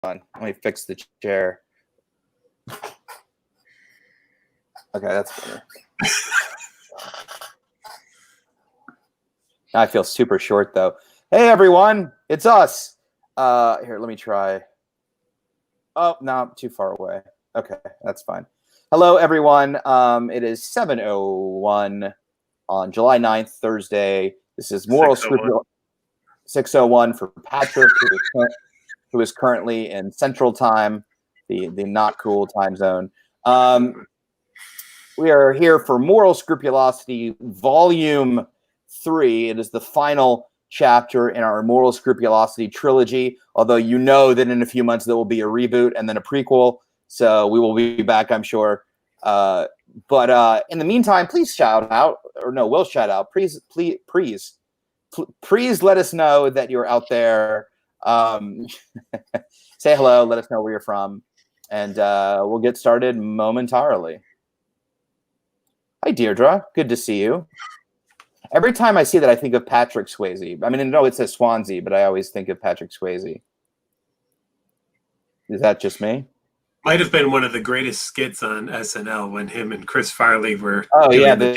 on. Let me fix the chair. Okay, that's better. I feel super short though. Hey everyone, it's us. Here, let me try. Oh, no, too far away. Okay, that's fine. Hello everyone. It is 7:01 on July 9th, Thursday. This is Moral Scrupulosity 6:01 for Patrick, who is currently in Central Time, the not cool time zone. We are here for Moral Scrupulosity Volume 3. It is the final chapter in our Moral Scrupulosity trilogy, although you know that in a few months there will be a reboot and then a prequel, so we will be back, I'm sure. But in the meantime, please shout out, or no, we'll shout out. Please let us know that you're out there. Say hello, let us know where you're from, and we'll get started momentarily. Hi, Deirdre. Good to see you. Every time I see that, I think of Patrick Swayze. I mean, no, it says Swansea, but I always think of Patrick Swayze. Is that just me? Might have been one of the greatest skits on SNL when him and Chris Farley were. Oh yeah, that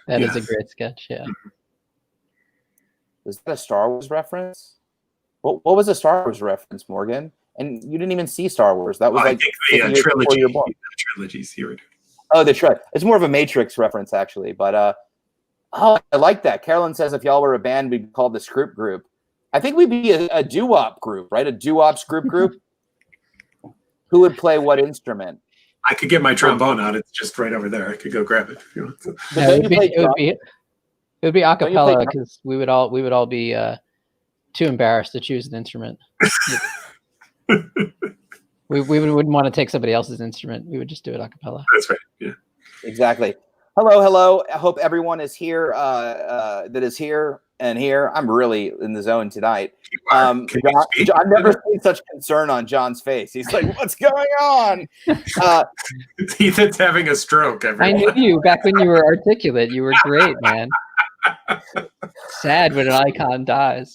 is a great sketch. Yeah. Was that a Star Wars reference? What was a Star Wars reference, Morgan? And you didn't even see Star Wars. That was I think the trilogy. The trilogy's here. Oh, the trilogy. It's more of a Matrix reference, actually. But oh, I like that. Carolyn says if y'all were a band, we'd be called the Scroop Group. I think we'd be a doo-wop group, right? A doo-wop Scroop Group. Who would play what instrument? I could get my trombone out. It's just right over there. I could go grab it if you want. Yeah, it would be a cappella because we would all be too embarrassed to choose an instrument. we wouldn't want to take somebody else's instrument. We would just do it a cappella. That's right. Yeah. Exactly. Hello. I hope everyone is here. That is here and here. I'm really in the zone tonight. I've never seen such concern on John's face. He's like, "What's going on?" Ethan's having a stroke. Everyone. I knew you back when you were articulate. You were great, man. Sad when an icon dies.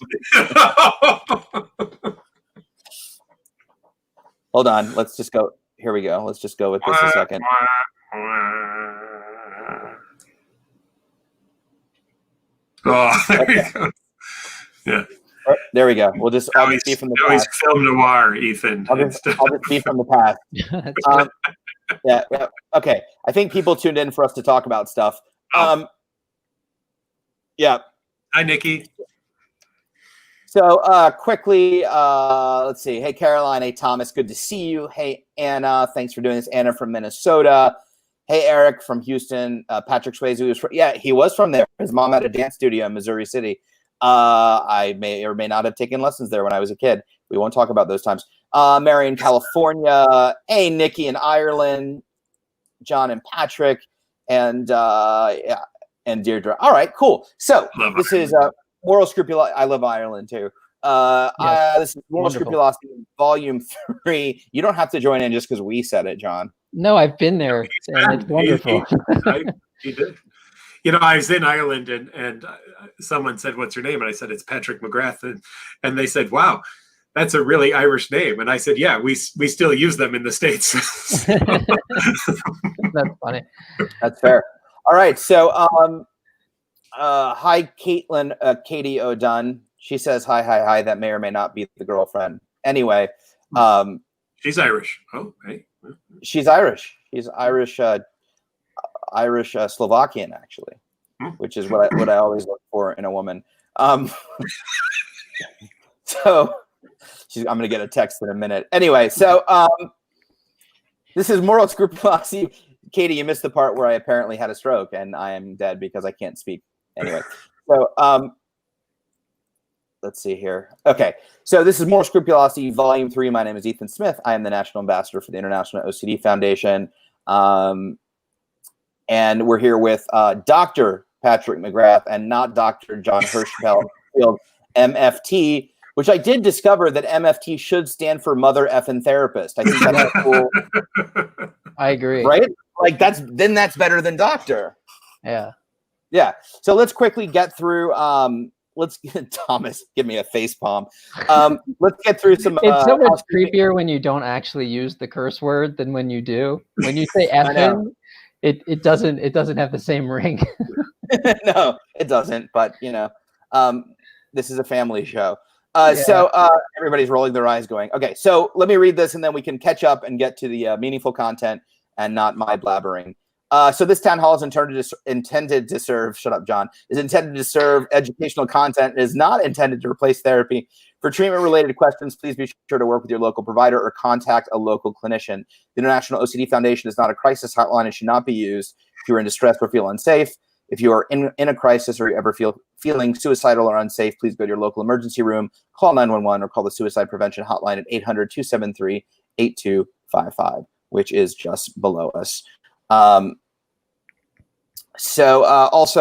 Hold on. Let's just go. Here we go. Let's just go with this a second. Oh, there you go. Yeah. There we go. I'll just be from the past. Film noir, Ethan. I'll just be from the past. Yeah. Okay. I think people tuned in for us to talk about stuff. Yeah. Hi, Nikki. So quickly, let's see. Hey, Caroline. Hey, Thomas. Good to see you. Hey, Anna. Thanks for doing this. Anna from Minnesota. Hey, Eric from Houston. Patrick Swayze he was from there. His mom had a dance studio in Missouri City. I may or may not have taken lessons there when I was a kid. We won't talk about those times. Mary in California. Hey, Nikki in Ireland. John and Patrick. And Deirdre. All right, cool. So this is Moral Scrupulosity. I love Ireland too. This is Moral Scrupulosity Volume 3. You don't have to join in just because we said it, John. No, I've been there, and it's wonderful. He did. You know, I was in Ireland, and someone said, "What's your name?" And I said, "It's Patrick McGrath," and they said, "Wow, that's a really Irish name." And I said, "Yeah, we still use them in the States." That's funny. That's fair. All right, so hi, Caitlin, Katie O'Dunn. She says hi. That may or may not be the girlfriend. Anyway, she's Irish. Oh, hey. She's Irish. She's Irish, Slovakian, actually, which is what I always look for in a woman. So I'm going to get a text in a minute. Anyway, so this is Moral Scrupulosity. Katie, you missed the part where I apparently had a stroke and I am dead because I can't speak. Anyway, so let's see here. Okay, so this is Moral Scrupulosity Volume 3. My name is Ethan Smith. I am the National Ambassador for the International OCD Foundation. And we're here with Dr. Patrick McGrath and not Dr. Jon Hershfield, MFT, which I did discover that MFT should stand for Mother Effin' Therapist. I think that's cool. I agree. Right? Like that's better than doctor. Yeah. Yeah. So let's quickly get through let's Thomas, give me a face palm. Let's get through some. It's so much creepier when you don't actually use the curse word than when you do. When you say effing, it doesn't have the same ring. No, it doesn't. But this is a family show. Yeah. So everybody's rolling their eyes going, okay, so let me read this and then we can catch up and get to the meaningful content and not my blabbering. So this town hall is intended to serve, shut up, John, is intended to serve educational content. It is not intended to replace therapy. For treatment-related questions, please be sure to work with your local provider or contact a local clinician. The International OCD Foundation is not a crisis hotline and should not be used if you are in distress or feel unsafe. If you are in a crisis or you ever feeling suicidal or unsafe, please go to your local emergency room, call 911, or call the suicide prevention hotline at 800-273-8255, which is just below us. Also,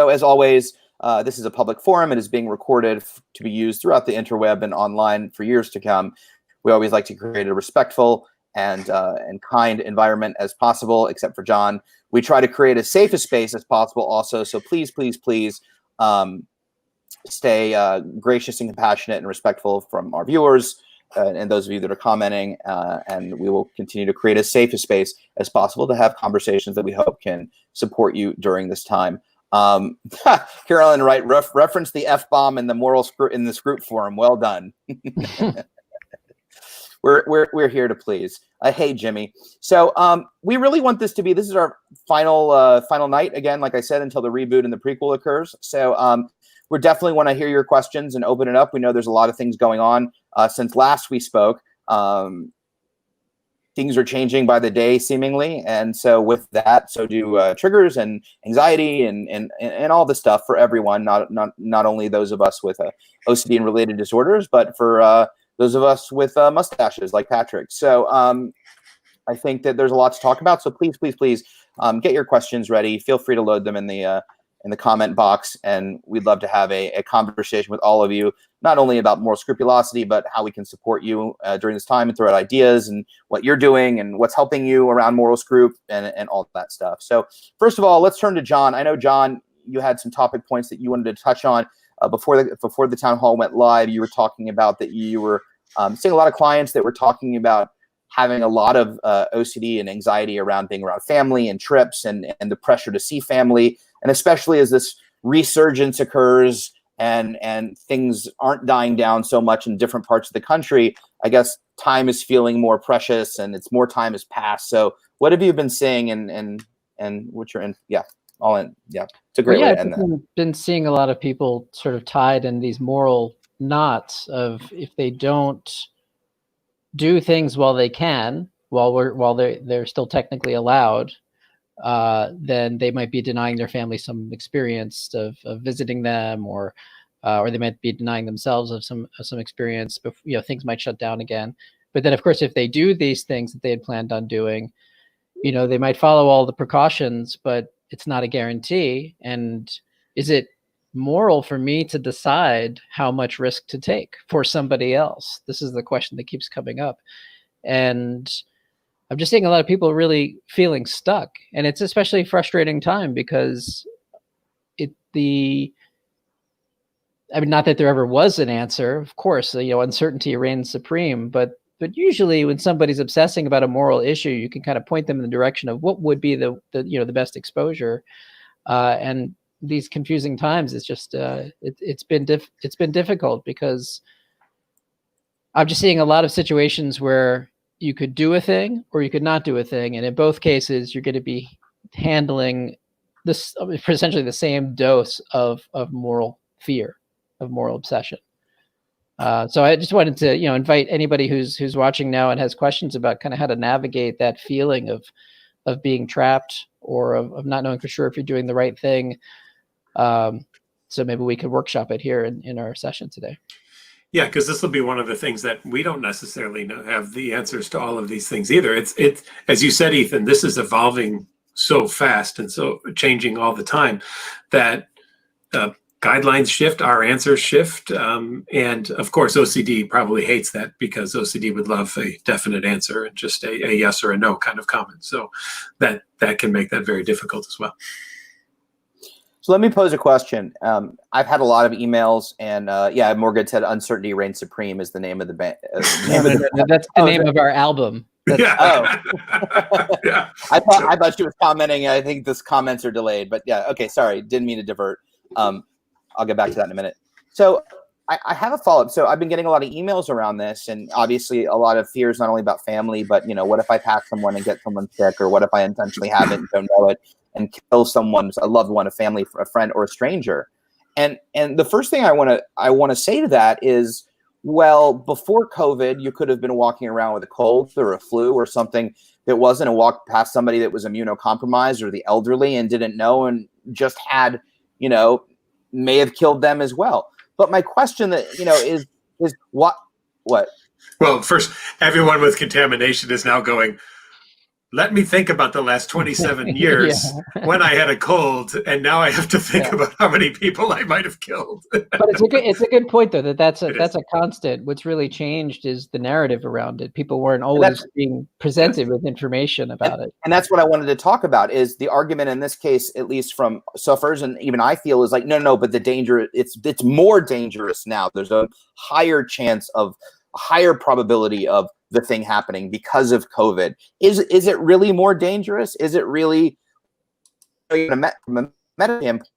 as always, this is a public forum. It is being recorded to be used throughout the interweb and online for years to come. We always like to create a respectful and kind environment as possible, except for John. We try to create as safe a space as possible also. So please, please, please stay gracious and compassionate and respectful from our viewers and those of you that are commenting. And we will continue to create as safe a space as possible to have conversations that we hope can support you during this time. Carolyn Wright referenced the F-bomb in the in the Scroop forum. Well done. We're here to please. Hey, Jimmy. So we really want this to be, this is our final night, again, like I said, until the reboot and the prequel occurs. So we definitely want to hear your questions and open it up. We know there's a lot of things going on since last we spoke. Things are changing by the day, seemingly. And so with that, so do triggers and anxiety and all the stuff for everyone, not only those of us with OCD and related disorders, but for those of us with mustaches like Patrick. So I think that there's a lot to talk about. So please, please, please get your questions ready. Feel free to load them in the comment box. And we'd love to have a conversation with all of you, not only about moral scrupulosity, but how we can support you during this time and throw out ideas and what you're doing and what's helping you around moral scrup and all that stuff. So first of all, let's turn to John. I know, John, you had some topic points that you wanted to touch on. Before the town hall went live, you were talking about that you were seeing a lot of clients that were talking about having a lot of OCD and anxiety around being around family and trips and the pressure to see family. And especially as this resurgence occurs and things aren't dying down so much in different parts of the country, I guess time is feeling more precious and it's more time has passed. So what have you been seeing and what you're in? Yeah. All in. Yeah. It's a great way to end that. I've been seeing a lot of people sort of tied in these moral knots of if they don't do things while they can, while they're still technically allowed, then they might be denying their family some experience of visiting them, or they might be denying themselves of some experience. But things might shut down again. But then, of course, if they do these things that they had planned on doing, they might follow all the precautions, but it's not a guarantee. And is it moral for me to decide how much risk to take for somebody else? This is the question that keeps coming up. And I'm just seeing a lot of people really feeling stuck. And it's especially a frustrating time because not that there ever was an answer, of course, uncertainty reigns supreme, but usually when somebody's obsessing about a moral issue, you can kind of point them in the direction of what would be the best exposure. And these confusing times, it's just it's been difficult because I'm just seeing a lot of situations where you could do a thing or you could not do a thing, and in both cases, you're going to be handling this essentially the same dose of moral fear, of moral obsession. So I just wanted to invite anybody who's watching now and has questions about kind of how to navigate that feeling of being trapped or of not knowing for sure if you're doing the right thing. So maybe we could workshop it here in our session today. Yeah, because this will be one of the things that we don't necessarily have the answers to all of these things either. It's as you said, Ethan, this is evolving so fast and so changing all the time that guidelines shift, our answers shift. And of course, OCD probably hates that because OCD would love a definite answer and just a yes or a no kind of comment. So that can make that very difficult as well. So let me pose a question. I've had a lot of emails, and yeah, Morgan said "Uncertainty Reigns Supreme" is the name of the band. That's the name of our album. Yeah. Yeah. I thought she was commenting. I think this comments are delayed, but yeah. Okay, sorry, didn't mean to divert. I'll get back to that in a minute. So I have a follow-up. So I've been getting a lot of emails around this, and obviously a lot of fears, not only about family, but what if I pass someone and get someone sick, or what if I intentionally have it and don't know it and kill someone, a loved one, a family, a friend, or a stranger? And the first thing I want to say to that is, well, before COVID, you could have been walking around with a cold or a flu or something that wasn't, and walked past somebody that was immunocompromised or the elderly and didn't know and just had, may have killed them as well. But my question that, is what? Well, first, everyone with contamination is now going, let me think about the last 27 years when I had a cold, and now I have to think about how many people I might have killed. But it's a good point, though, that's a constant. What's really changed is the narrative around it. People weren't always being presented with information about it. And that's what I wanted to talk about, is the argument in this case, at least from sufferers, and even I feel, is like, no, but the danger, it's more dangerous now. There's a higher chance of, a higher probability of the thing happening because of COVID. Is it really more dangerous? Is it really, from a meta standpoint,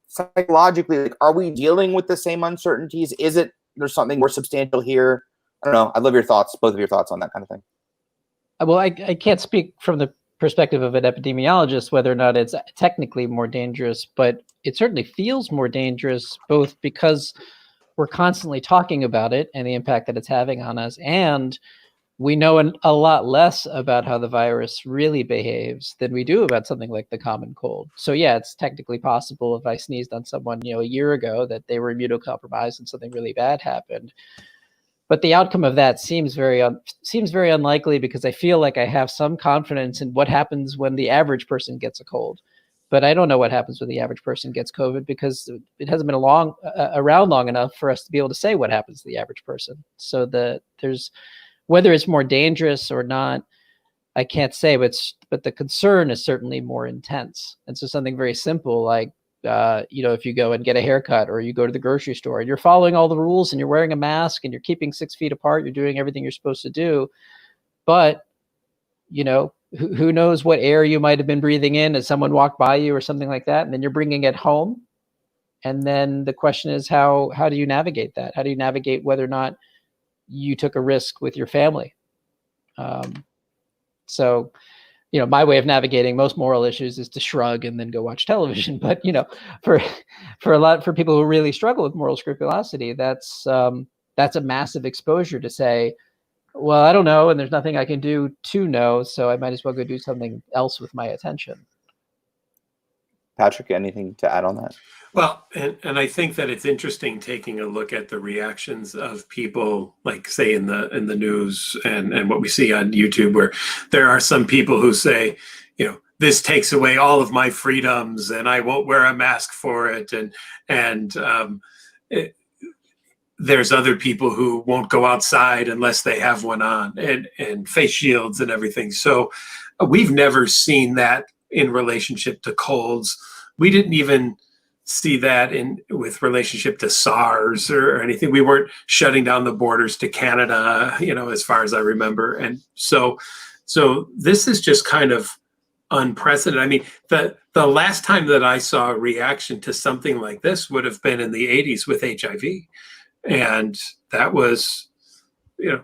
psychologically, like, are we dealing with the same uncertainties? Is it, there's something more substantial here? I don't know. I'd love your thoughts, both of your thoughts on that kind of thing. Well, I can't speak from the perspective of an epidemiologist whether or not it's technically more dangerous, but it certainly feels more dangerous, both because we're constantly talking about it and the impact that it's having on us, and we know a lot less about how the virus really behaves than we do about something like the common cold. So yeah, it's technically possible if I sneezed on someone, a year ago, that they were immunocompromised and something really bad happened. But the outcome of that seems very unlikely, because I feel like I have some confidence in what happens when the average person gets a cold. But I don't know what happens when the average person gets COVID, because it hasn't been around long enough for us to be able to say what happens to the average person. So whether it's more dangerous or not, I can't say, but the concern is certainly more intense. And so something very simple like, if you go and get a haircut, or you go to the grocery store and you're following all the rules and you're wearing a mask and you're keeping 6 feet apart, you're doing everything you're supposed to do, but who knows what air you might have been breathing in as someone walked by you or something like that, and then you're bringing it home. And then the question is, how do you navigate that? How do you navigate whether or not you took a risk with your family? So my way of navigating most moral issues is to shrug and then go watch television. But for people who really struggle with moral scrupulosity, that's a massive exposure to say, well, I don't know, and there's nothing I can do to know, so I might as well go do something else with my attention. Patrick, anything to add on that? Well, and I think that it's interesting taking a look at the reactions of people, like, say, in the news and what we see on YouTube, where there are some people who say, this takes away all of my freedoms and I won't wear a mask for it. There's other people who won't go outside unless they have one on, and face shields and everything. So we've never seen that in relationship to colds. We didn't even see that with relationship to SARS or anything. We weren't shutting down the borders to Canada, as far as I remember. And so this is just kind of unprecedented. I mean, the last time that I saw a reaction to something like this would have been in the 80s with HIV. And that was,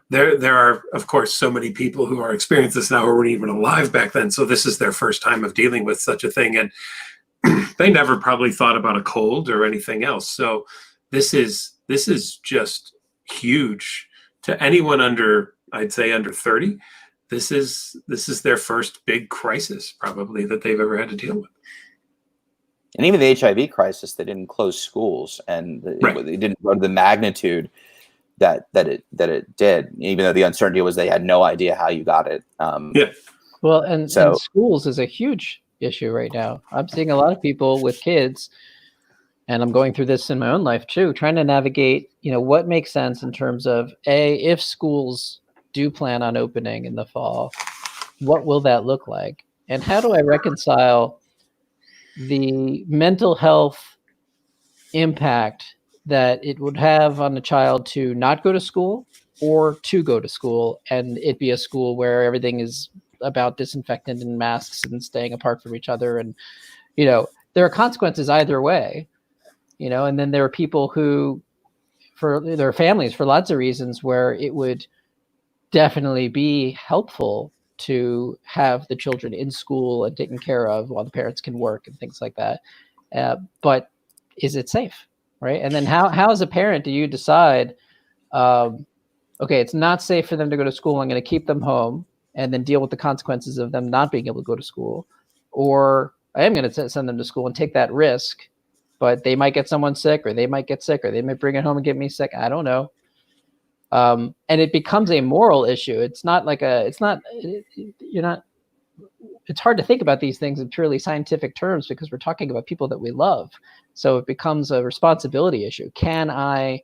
there are, of course, so many people who are experiencing this now who weren't even alive back then. So this is their first time of dealing with such a thing. And they never probably thought about a cold or anything else. So this is just huge to anyone under, I'd say, under 30. This is their first big crisis probably that they've ever had to deal with. And even the HIV crisis, they didn't close schools, and they didn't go to the magnitude that it did, even though the uncertainty was they had no idea how you got it. Well, and schools is a huge issue right now. I'm seeing a lot of people with kids, and I'm going through this in my own life too, trying to navigate, what makes sense in terms of, if schools do plan on opening in the fall, what will that look like? And how do I reconcile the mental health impact that it would have on a child to not go to school or to go to school, and it be a school where everything is about disinfectant and masks and staying apart from each other. And, you know, there are consequences either way, you know, and then there are people who, for their families, for lots of reasons, where it would definitely be helpful to have the children in school and taken care of while the parents can work and things like that. But is it safe, right? And then how as a parent do you decide, okay, it's not safe for them to go to school, I'm going to keep them home and then deal with the consequences of them not being able to go to school, or I am going to send them to school and take that risk, but they might get someone sick, or they might get sick, or they might bring it home and get me sick. I don't know. And it becomes a moral issue. It's not like it's hard to think about these things in purely scientific terms because we're talking about people that we love. So it becomes a responsibility issue. Can I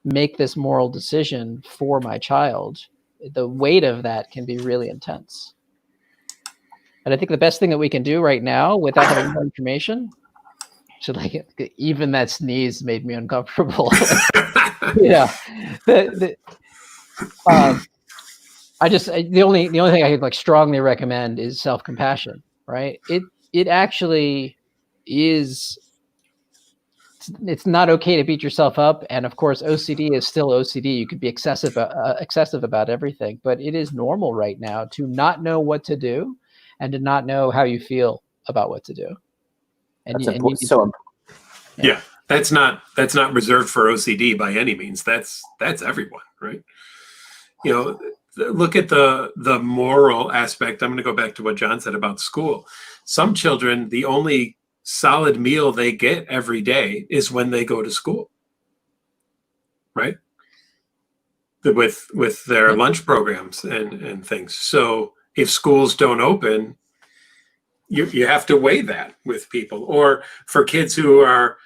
make this moral decision for my child? The weight of that can be really intense. And I think the best thing that we can do right now without having more information, so like even that sneeze made me uncomfortable. Yeah. The only thing I could like strongly recommend is self-compassion, right? It actually is, it's not okay to beat yourself up. And of course, OCD is still OCD. You could be excessive about everything, but it is normal right now to not know what to do and to not know how you feel about what to do. And that's important. Yeah. That's not reserved for OCD by any means. That's everyone, right? You know, look at the moral aspect. I'm going to go back to what Jon said about school. Some children, the only solid meal they get every day is when they go to school, right? With their lunch programs and things. So if schools don't open, you have to weigh that with people. Or for kids who are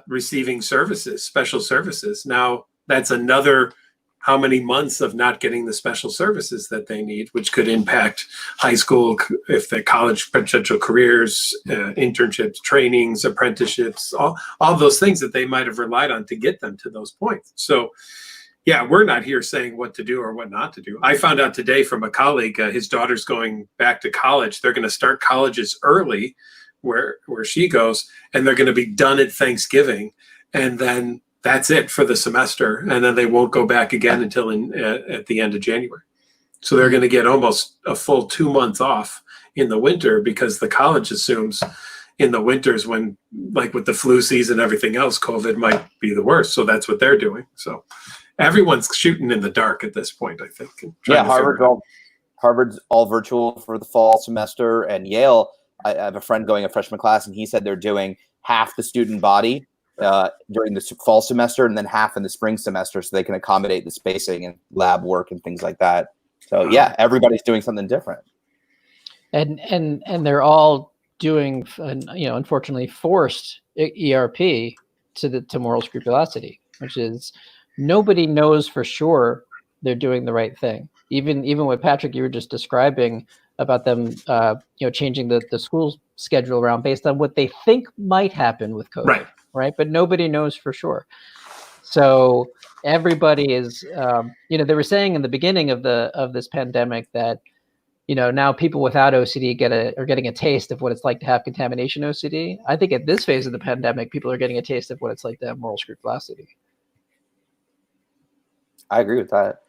receiving services, special services. Now that's another how many months of not getting the special services that they need, which could impact high school, if they're college potential careers, internships, trainings, apprenticeships, all those things that they might have relied on to get them to those points. So yeah, we're not here saying what to do or what not to do. I found out today from a colleague, his daughter's going back to college. They're going to start colleges early where she goes, and they're going to be done at Thanksgiving. And then that's it for the semester. And then they won't go back again until at the end of January. So they're going to get almost a full 2 months off in the winter because the college assumes in the winters when, like with the flu season and everything else, COVID might be the worst. So that's what they're doing. So everyone's shooting in the dark at this point, I think. Yeah, Harvard's all virtual for the fall semester, and Yale, I have a friend going a freshman class, and he said they're doing half the student body during the fall semester and then half in the spring semester so they can accommodate the spacing and lab work and things like that. So yeah, everybody's doing something different. And they're all doing, unfortunately forced ERP to moral scrupulosity, which is nobody knows for sure they're doing the right thing. Even what Patrick, you were just describing about them, changing the school schedule around based on what they think might happen with COVID, right? But nobody knows for sure. So everybody is, they were saying in the beginning of this pandemic that, now people without OCD are getting a taste of what it's like to have contamination OCD. I think at this phase of the pandemic, people are getting a taste of what it's like to have moral scrupulosity. I agree with that.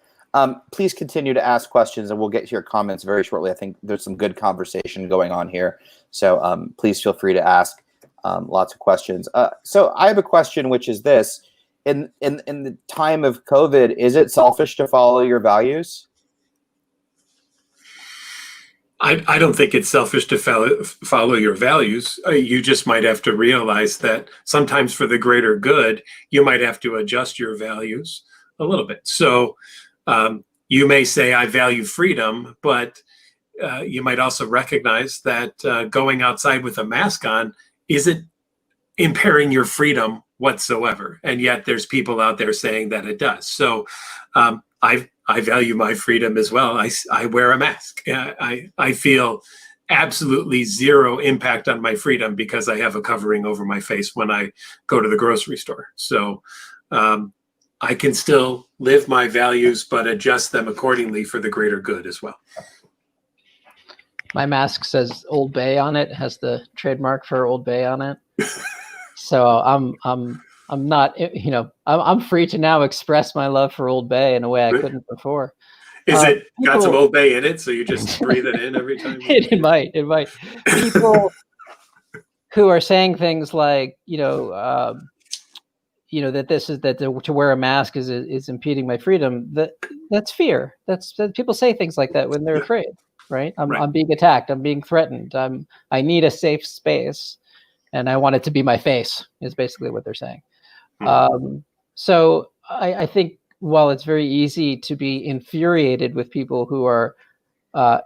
Please continue to ask questions, and we'll get to your comments very shortly. I think there's some good conversation going on here. So please feel free to ask lots of questions. So I have a question, which is this. In the time of COVID, is it selfish to follow your values? I don't think it's selfish to follow your values. You just might have to realize that sometimes for the greater good, you might have to adjust your values a little bit. So you may say, I value freedom, but you might also recognize that going outside with a mask on isn't impairing your freedom whatsoever. And yet there's people out there saying that it does. So I value my freedom as well. I wear a mask. I feel absolutely zero impact on my freedom because I have a covering over my face when I go to the grocery store. So I can still live my values, but adjust them accordingly for the greater good as well. My mask says Old Bay on it, has the trademark for Old Bay on it. So I'm not, you know, I'm free to now express my love for Old Bay in a way I couldn't before. Is it got some Old Bay in it, so you just breathe it in every time? It might. People who are saying things like, that to wear a mask is impeding my freedom. That's fear. That people say things like that when they're afraid, right? I'm being attacked. I'm being threatened. I need a safe space, and I want it to be my face. Is basically what they're saying. So I think while it's very easy to be infuriated with people who are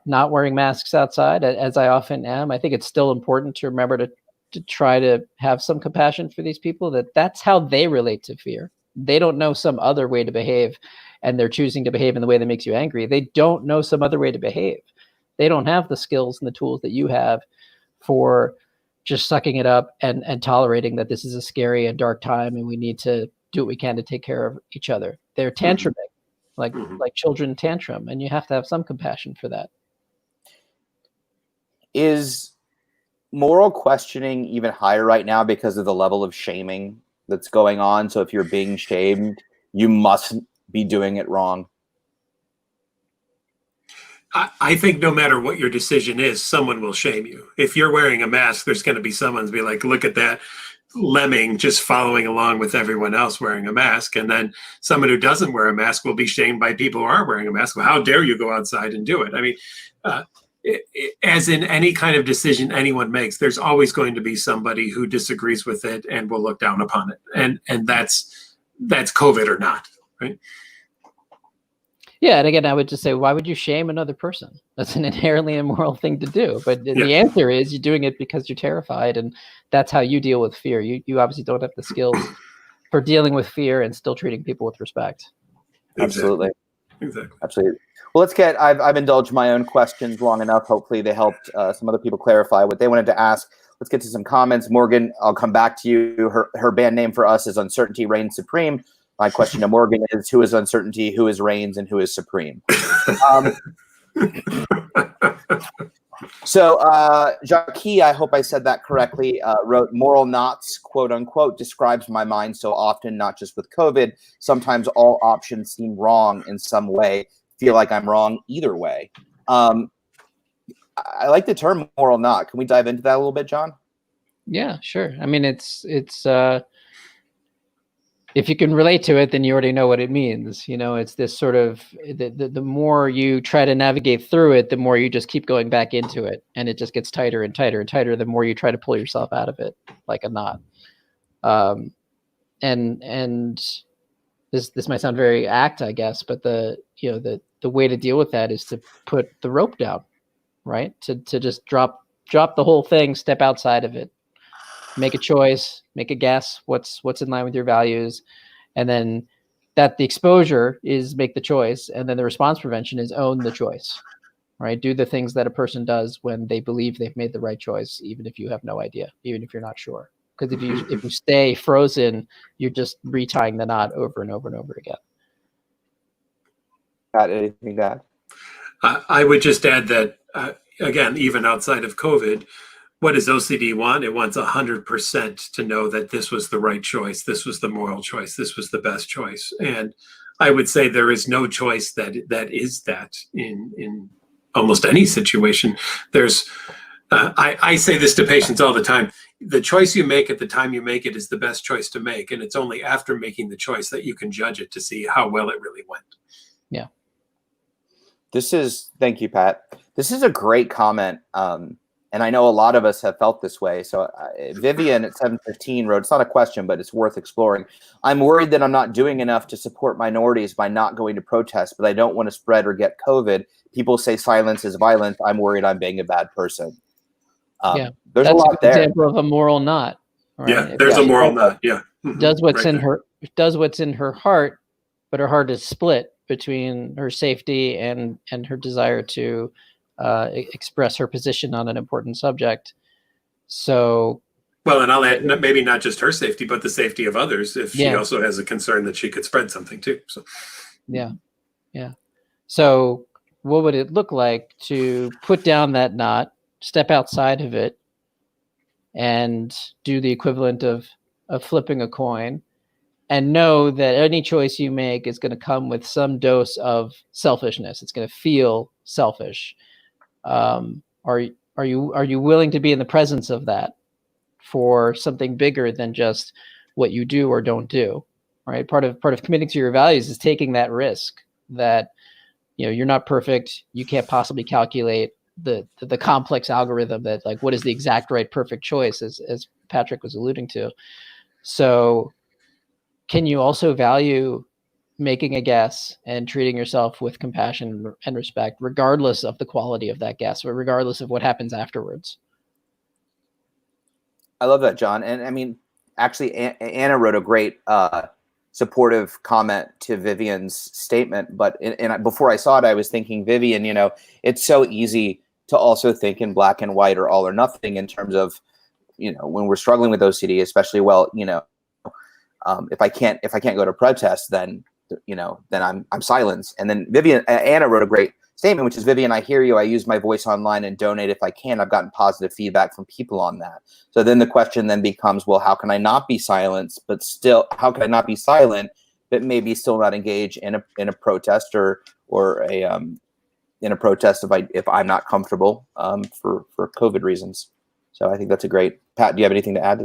not wearing masks outside, as I often am, I think it's still important to remember to try to have some compassion for these people, that's how they relate to fear. They don't know some other way to behave, and they're choosing to behave in the way that makes you angry. They don't know some other way to behave. They don't have the skills and the tools that you have for just sucking it up and tolerating that this is a scary and dark time and we need to do what we can to take care of each other. They're tantruming, like children tantrum, and you have to have some compassion for that. Is moral questioning even higher right now because of the level of shaming that's going on? So if you're being shamed, you must be doing it wrong. I think no matter what your decision is, someone will shame you. If you're wearing a mask, there's going to be someone to be like, look at that lemming just following along with everyone else wearing a mask. And then someone who doesn't wear a mask will be shamed by people who are wearing a mask. Well, how dare you go outside and do it? I mean, as in any kind of decision anyone makes, there's always going to be somebody who disagrees with it and will look down upon it. And that's COVID or not, right? Yeah, and again, I would just say, why would you shame another person? That's an inherently immoral thing to do. But the answer is you're doing it because you're terrified, and that's how you deal with fear. You obviously don't have the skills for dealing with fear and still treating people with respect. Absolutely. Exactly. Absolutely. Well, I've indulged my own questions long enough. Hopefully they helped some other people clarify what they wanted to ask. Let's get to some comments. Morgan, I'll come back to you. Her band name for us is Uncertainty Reigns Supreme. My question to Morgan is, who is Uncertainty, who is Reigns, and who is Supreme? So Jackie, I hope I said that correctly, wrote, moral knots, quote unquote, describes my mind so often, not just with COVID. Sometimes all options seem wrong in some way. Feel like I'm wrong either way. I like the term moral knot. Can we dive into that a little bit, Jon? Yeah, sure. I mean, it's if you can relate to it, then you already know what it means. You know, it's this sort of, the more you try to navigate through it, the more you just keep going back into it, and it just gets tighter and tighter and tighter the more you try to pull yourself out of it like a knot. And this might sound very ACT, I guess, but the way to deal with that is to put the rope down, right? To just drop the whole thing, step outside of it. Make a choice, make a guess what's in line with your values, and then that the exposure is make the choice, and then the response prevention is own the choice, right? Do the things that a person does when they believe they've made the right choice, even if you have no idea, even if you're not sure. Because if you stay frozen, you're just retying the knot over and over and over again. Got anything to add? I would just add that, again, even outside of COVID, what does OCD want? It wants 100% to know that this was the right choice. This was the moral choice. This was the best choice. And I would say there is no choice that is that in almost any situation. There's, I say this to patients all the time. The choice you make at the time you make it is the best choice to make. And it's only after making the choice that you can judge it to see how well it really went. Yeah. Thank you, Pat. This is a great comment. And I know a lot of us have felt this way. So Vivian at 7:15 wrote, it's not a question, but it's worth exploring. I'm worried that I'm not doing enough to support minorities by not going to protest, but I don't want to spread or get COVID. People say silence is violence. I'm worried I'm being a bad person. There's a lot there. Example of a moral knot. Right? Yeah, there's a moral knot. Yeah. Does what's in her heart, but her heart is split between her safety and her desire to express her position on an important subject. So, well, and I'll add, maybe not just her safety, but the safety of others, if she Yeah. also has a concern that she could spread something too. So, yeah. So what would it look like to put down that knot, step outside of it, and do the equivalent of flipping a coin, and know that any choice you make is going to come with some dose of selfishness. It's going to feel selfish. Are you willing to be in the presence of that for something bigger than just what you do or don't do? Right. Part of committing to your values is taking that risk that, you're not perfect. You can't possibly calculate the complex algorithm that, like, what is the exact right perfect choice, as Patrick was alluding to. So can you also value making a guess and treating yourself with compassion and respect, regardless of the quality of that guess, or regardless of what happens afterwards? I love that, John. And I mean, actually, Anna wrote a great supportive comment to Vivian's statement. But before I saw it, I was thinking, Vivian, it's so easy to also think in black and white or all or nothing in terms of, when we're struggling with OCD, especially, if I can't go to protest, then I'm silenced. And then Anna wrote a great statement, which is, Vivian, I hear you. I use my voice online and donate if I can. I've gotten positive feedback from people on that. So then the question then becomes, well, how can I not be silenced, but still, how can I not be silent, but maybe still not engage in a protest or in a protest if I'm not comfortable for COVID reasons. So I think that's a great. Pat, do you have anything to add to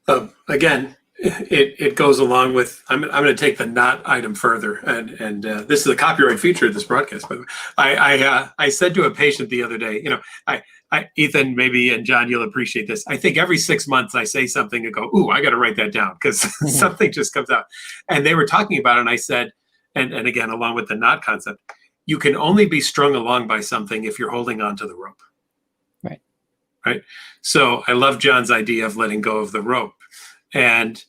that? Again, it goes along with, I'm going to take the not item further, and this is a copyright feature of this broadcast, by the way. I said to a patient the other day, Ethan, maybe, and John, you'll appreciate this. I think every 6 months I say something and go, ooh, I got to write that down, because something just comes out. And they were talking about it, and I said, and again, along with the not concept, you can only be strung along by something if you're holding on to the rope. Right. So I love John's idea of letting go of the rope. And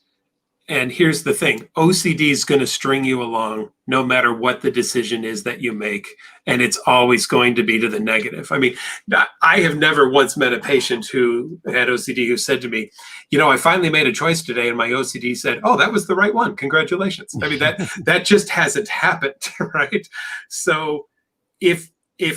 here's the thing, OCD is going to string you along no matter what the decision is that you make. And it's always going to be to the negative. I mean, I have never once met a patient who had OCD who said to me, I finally made a choice today, and my OCD said, oh, that was the right one. Congratulations. I mean, that just hasn't happened, right? So if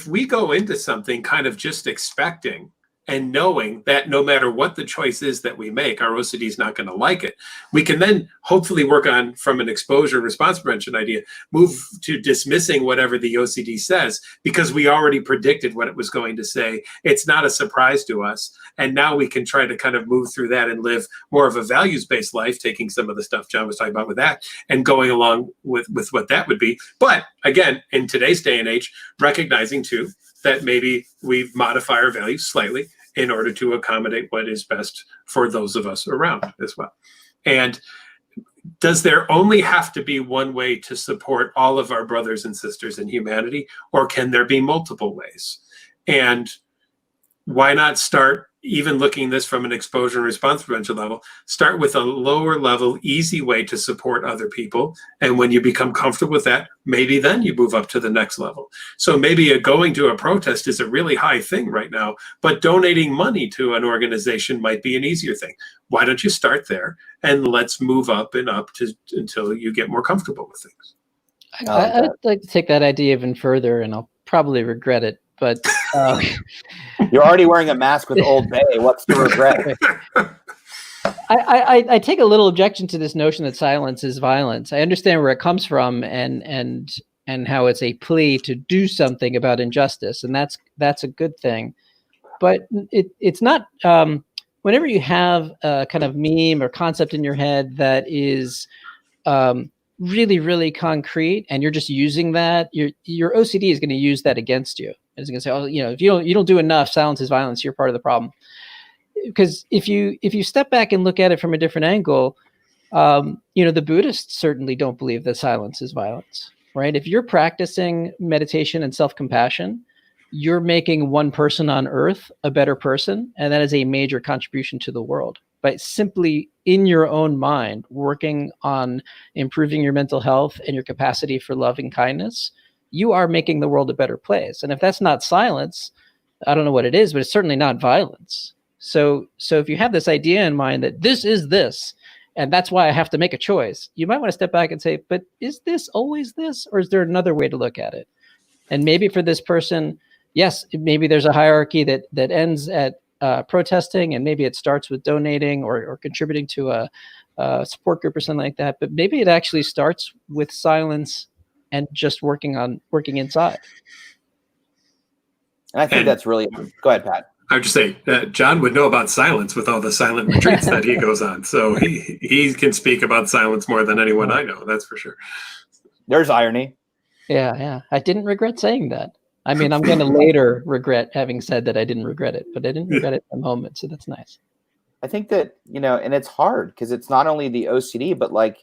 we go into something kind of just expecting and knowing that no matter what the choice is that we make, our OCD is not going to like it, we can then hopefully work on, from an exposure response prevention idea, move to dismissing whatever the OCD says, because we already predicted what it was going to say. It's not a surprise to us. And now we can try to kind of move through that and live more of a values-based life, taking some of the stuff John was talking about with that and going along with what that would be. But again, in today's day and age, recognizing too that maybe we modify our values slightly in order to accommodate what is best for those of us around as well. And does there only have to be one way to support all of our brothers and sisters in humanity, or can there be multiple ways? And why not start, even looking this from an exposure and response prevention level, start with a lower level, easy way to support other people. And when you become comfortable with that, maybe then you move up to the next level. So maybe going to a protest is a really high thing right now, but donating money to an organization might be an easier thing. Why don't you start there, and let's move up and up until you get more comfortable with things. I'd like to take that idea even further, and I'll probably regret it. But you're already wearing a mask with Old Bay. What's the regret? I take a little objection to this notion that silence is violence. I understand where it comes from, and how it's a plea to do something about injustice, and that's a good thing. But it's not. Whenever you have a kind of meme or concept in your head that is really, really concrete, and you're just using that, your OCD is going to use that against you. It's going to say, oh, if you don't do enough, silence is violence. You're part of the problem. Because if you step back and look at it from a different angle, the Buddhists certainly don't believe that silence is violence, right? If you're practicing meditation and self-compassion, you're making one person on earth a better person, and that is a major contribution to the world. By simply in your own mind working on improving your mental health and your capacity for love and kindness, you are making the world a better place. And if that's not silence, I don't know what it is, but it's certainly not violence. So if you have this idea in mind that this is this, and that's why I have to make a choice, you might want to step back and say, but is this always this, or is there another way to look at it? And maybe for this person, yes, maybe there's a hierarchy that ends at protesting, and maybe it starts with donating or contributing to a support group or something like that. But maybe it actually starts with silence and just working inside. And I think that's really, go ahead, Pat. I would just say Jon would know about silence with all the silent retreats that he goes on. So he can speak about silence more than anyone I know. That's for sure. There's irony. Yeah. I didn't regret saying that. I mean, I'm going to later regret having said that I didn't regret it, but I didn't regret it in the moment. So that's nice. I think that, and it's hard because it's not only the OCD, but like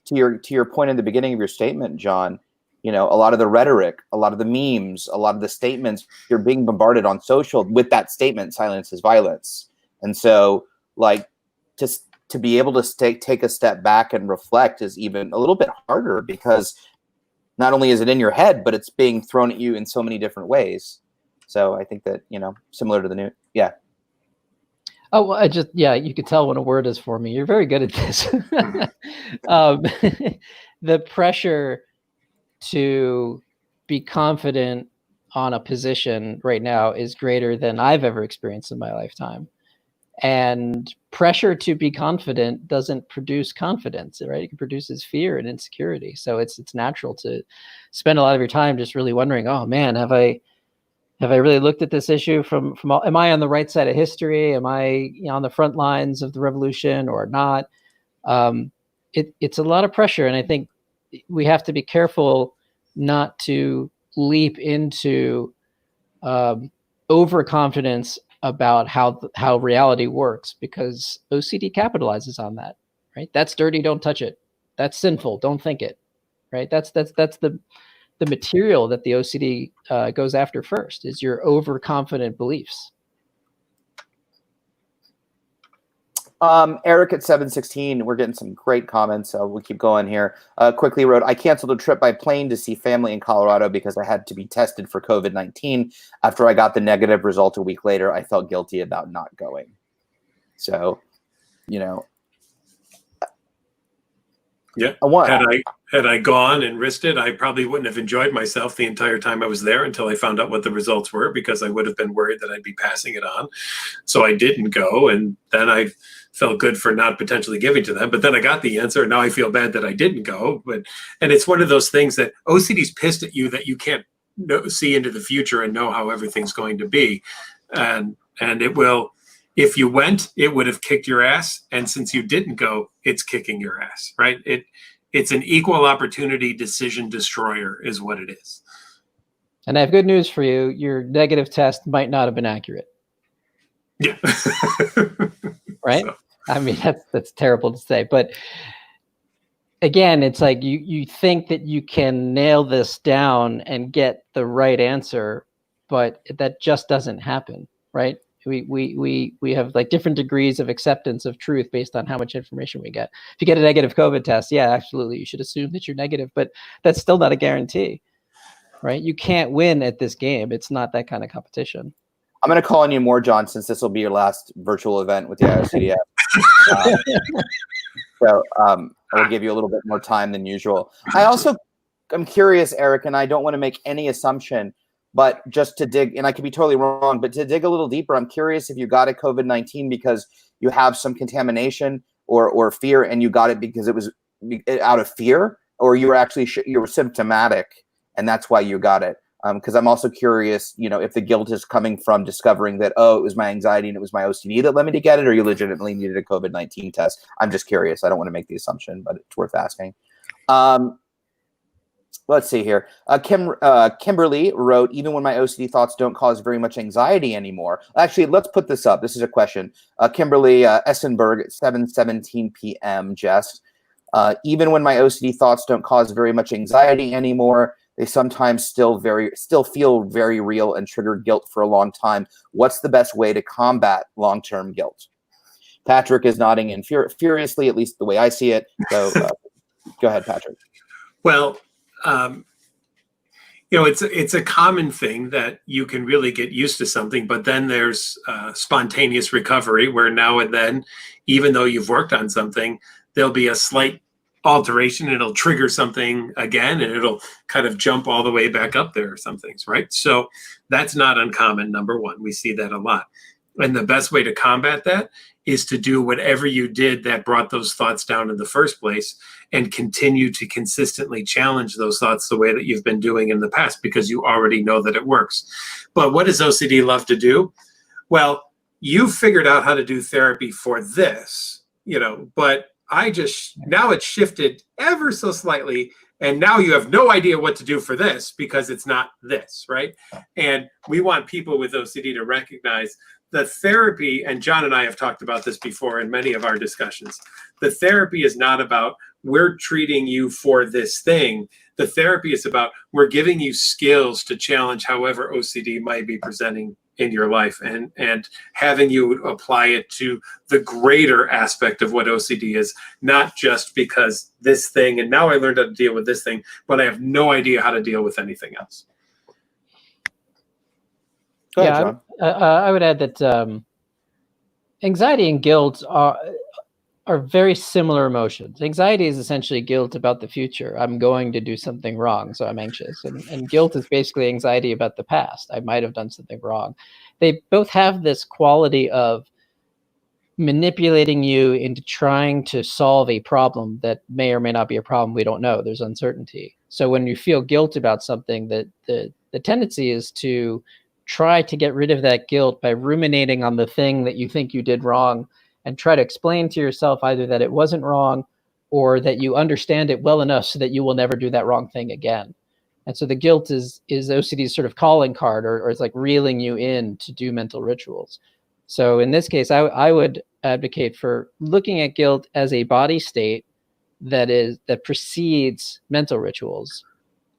to your point in the beginning of your statement, Jon, a lot of the rhetoric, a lot of the memes, a lot of the statements, you're being bombarded on social with that statement, silence is violence. And so like just to be able to take a step back and reflect is even a little bit harder, because not only is it in your head, but it's being thrown at you in so many different ways. So I think that, similar to the new, yeah. Oh, well, you could tell when a word is for me. You're very good at this. The pressure to be confident on a position right now is greater than I've ever experienced in my lifetime. And pressure to be confident doesn't produce confidence, right? It produces fear and insecurity. So it's natural to spend a lot of your time just really wondering, oh man, have I really looked at this issue from am I on the right side of history? Am I on the front lines of the revolution or not? It's a lot of pressure. And I think we have to be careful not to leap into overconfidence about how reality works, because OCD capitalizes on that, right? That's dirty, don't touch it. That's sinful, don't think it, right? That's the material that the OCD goes after first, is your overconfident beliefs. Eric at 716, we're getting some great comments. So we'll keep going here. Quickly wrote, I canceled a trip by plane to see family in Colorado because I had to be tested for COVID-19. After I got the negative result a week later, I felt guilty about not going. So, yeah. Had I gone and risked it, I probably wouldn't have enjoyed myself the entire time I was there until I found out what the results were, because I would have been worried that I'd be passing it on. So I didn't go, and then I felt good for not potentially giving to them. But then I got the answer, and now I feel bad that I didn't go. And it's one of those things that OCD's pissed at you that you can't see into the future and know how everything's going to be, and it will. If you went, it would have kicked your ass. And since you didn't go, it's kicking your ass, right? It's an equal opportunity decision destroyer is what it is. And I have good news for you. Your negative test might not have been accurate. Yeah. Right? So. I mean, that's terrible to say. But again, it's like you think that you can nail this down and get the right answer, but that just doesn't happen, right? We have like different degrees of acceptance of truth based on how much information we get. If you get a negative COVID test, yeah, absolutely, you should assume that you're negative, but that's still not a guarantee, right? You can't win at this game. It's not that kind of competition. I'm going to call on you more, Jon, since this will be your last virtual event with the IOCDF. So I will give you a little bit more time than usual. I'm curious, Eric, and I don't want to make any assumption, but just to dig, and I could be totally wrong, but to dig a little deeper, I'm curious if you got it COVID-19 because you have some contamination or fear, and you got it because it was out of fear, or you were actually you were symptomatic, and that's why you got it. Because I'm also curious, if the guilt is coming from discovering that, it was my anxiety and it was my OCD that led me to get it, or you legitimately needed a COVID-19 test. I'm just curious. I don't want to make the assumption, but it's worth asking. Let's see here. Kimberly wrote, even when my OCD thoughts don't cause very much anxiety anymore. Actually, let's put this up. This is a question. Kimberly Essenberg at 7:17 p.m. Jess. Even when my OCD thoughts don't cause very much anxiety anymore, they sometimes still feel very real and trigger guilt for a long time. What's the best way to combat long-term guilt? Patrick is nodding in furiously, at least the way I see it. So go ahead, Patrick. Well, it's a common thing that you can really get used to something, but then there's spontaneous recovery where now and then, even though you've worked on something, there'll be a slight alteration. It'll trigger something again, and it'll kind of jump all the way back up there or some things, right? So that's not uncommon, number one. We see that a lot. And the best way to combat that is to do whatever you did that brought those thoughts down in the first place and continue to consistently challenge those thoughts the way that you've been doing in the past, because you already know that it works. But what does OCD love to do? Well, you figured out how to do therapy for this, but now it's shifted ever so slightly, and now you have no idea what to do for this because it's not this, right? And we want people with OCD to recognize the therapy, and John and I have talked about this before in many of our discussions. The therapy is not about we're treating you for this thing. The therapy is about we're giving you skills to challenge however OCD might be presenting in your life, and having you apply it to the greater aspect of what OCD is, not just because this thing, and now I learned how to deal with this thing, but I have no idea how to deal with anything else. Go ahead, John. I would add that anxiety and guilt are very similar emotions. Anxiety is essentially guilt about the future. I'm going to do something wrong, so I'm anxious. And guilt is basically anxiety about the past. I might have done something wrong. They both have this quality of manipulating you into trying to solve a problem that may or may not be a problem. We don't know. There's uncertainty. So when you feel guilt about something, the tendency is to try to get rid of that guilt by ruminating on the thing that you think you did wrong, and try to explain to yourself either that it wasn't wrong or that you understand it well enough so that you will never do that wrong thing again. And so the guilt is OCD's sort of calling card, or it's like reeling you in to do mental rituals. So in this case, I would advocate for looking at guilt as a body state that precedes mental rituals.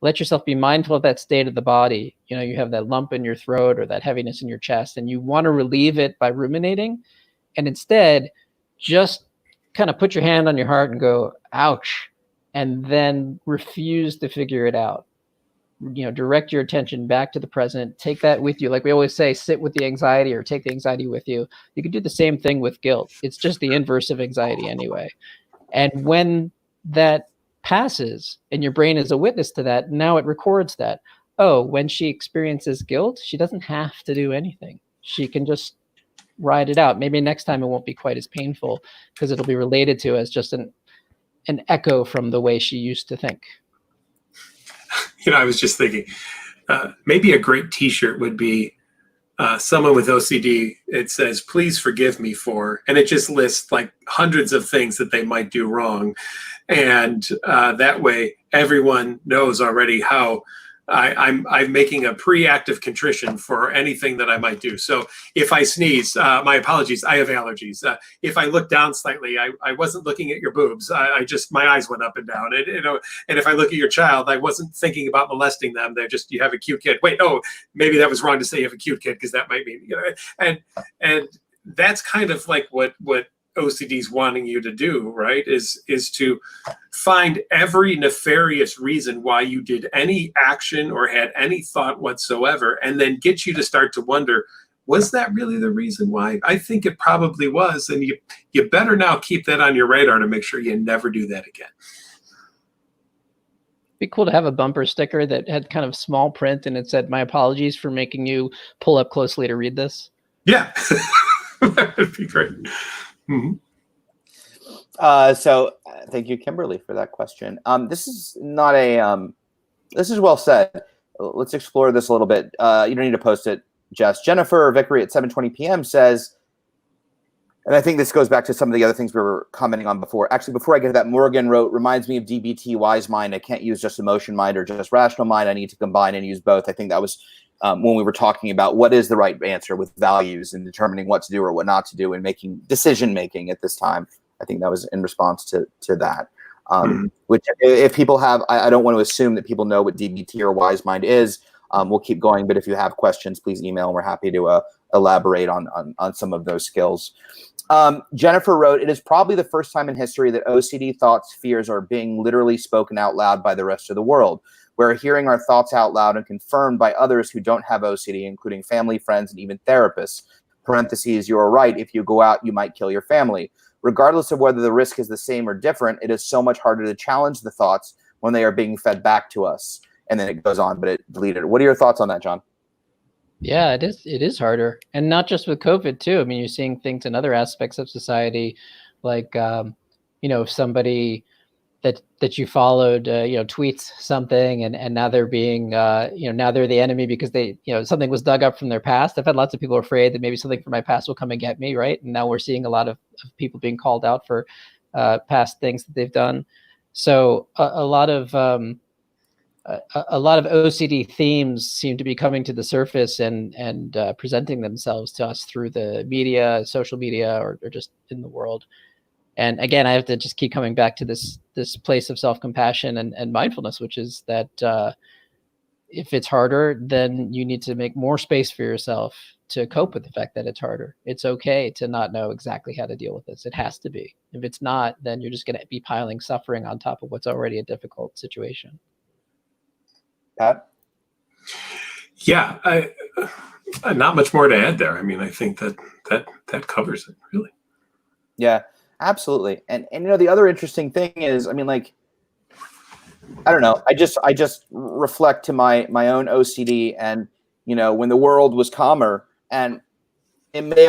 Let yourself be mindful of that state of the body. You have that lump in your throat or that heaviness in your chest, and you want to relieve it by ruminating. And instead, just kind of put your hand on your heart and go, ouch, and then refuse to figure it out. Direct your attention back to the present. Take that with you. Like we always say, sit with the anxiety or take the anxiety with you. You can do the same thing with guilt. It's just the inverse of anxiety anyway. And when that passes and your brain is a witness to that, now it records that. Oh, when she experiences guilt, she doesn't have to do anything. She can just ride it out. Maybe next time it won't be quite as painful because it'll be related to as just an echo from the way she used to think. I was just thinking, maybe a great t-shirt would be someone with OCD. It says, please forgive me for, and it just lists like hundreds of things that they might do wrong. And that way everyone knows already how I'm making a pre-active contrition for anything that I might do. So if I sneeze, my apologies, I have allergies. If I look down slightly, I wasn't looking at your boobs. My eyes went up and down. And if I look at your child, I wasn't thinking about molesting them. They're just, you have a cute kid. Wait, no, maybe that was wrong to say you have a cute kid, because that might mean, and that's kind of like what OCD's wanting you to do, right? Is to find every nefarious reason why you did any action or had any thought whatsoever, and then get you to start to wonder, was that really the reason why? I think it probably was, and you better now keep that on your radar to make sure you never do that again. Be cool to have a bumper sticker that had kind of small print and it said, "My apologies for making you pull up closely to read this." Yeah. That would be great. Mm-hmm. So thank you, Kimberly, for that question. This is not this is well said. Let's explore this a little bit. You don't need to post it, Jess. Jennifer Vickery at 7:20 p.m. says, and I think this goes back to some of the other things we were commenting on before. Actually, before I get to that, Morgan wrote, reminds me of DBT, wise mind. I can't use just emotion mind or just rational mind. I need to combine and use both. I think that was when we were talking about what is the right answer with values and determining what to do or what not to do and making decision-making at this time. I think that was in response to that. Which if people have, I don't want to assume that people know what DBT or wise mind is. We'll keep going, but if you have questions, please email and we're happy to elaborate on some of those skills. Jennifer wrote, it is probably the first time in history that OCD thoughts, fears are being literally spoken out loud by the rest of the world. We're hearing our thoughts out loud and confirmed by others who don't have OCD, including family, friends, and even therapists. Parentheses, you're right. If you go out, you might kill your family. Regardless of whether the risk is the same or different, it is so much harder to challenge the thoughts when they are being fed back to us. And then it goes on, but it deleted. What are your thoughts on that, Jon? Yeah, it is. It is harder, and not just with COVID too. I mean, you're seeing things in other aspects of society, like if somebody that you followed, tweets something, and now they're being, now they're the enemy because they, something was dug up from their past. I've had lots of people afraid that maybe something from my past will come and get me, right? And now we're seeing a lot of people being called out for past things that they've done. So a lot of OCD themes seem to be coming to the surface and presenting themselves to us through the media, social media, or just in the world. And again, I have to just keep coming back to this place of self-compassion and mindfulness, which is that if it's harder, then you need to make more space for yourself to cope with the fact that it's harder. It's okay to not know exactly how to deal with this. It has to be. If it's not, then you're just going to be piling suffering on top of what's already a difficult situation. Pat? Yeah, not much more to add there. I mean, I think that covers it, really. Yeah, absolutely. And the other interesting thing is, I mean, like, I don't know. I just reflect to my own OCD, and when the world was calmer, and it may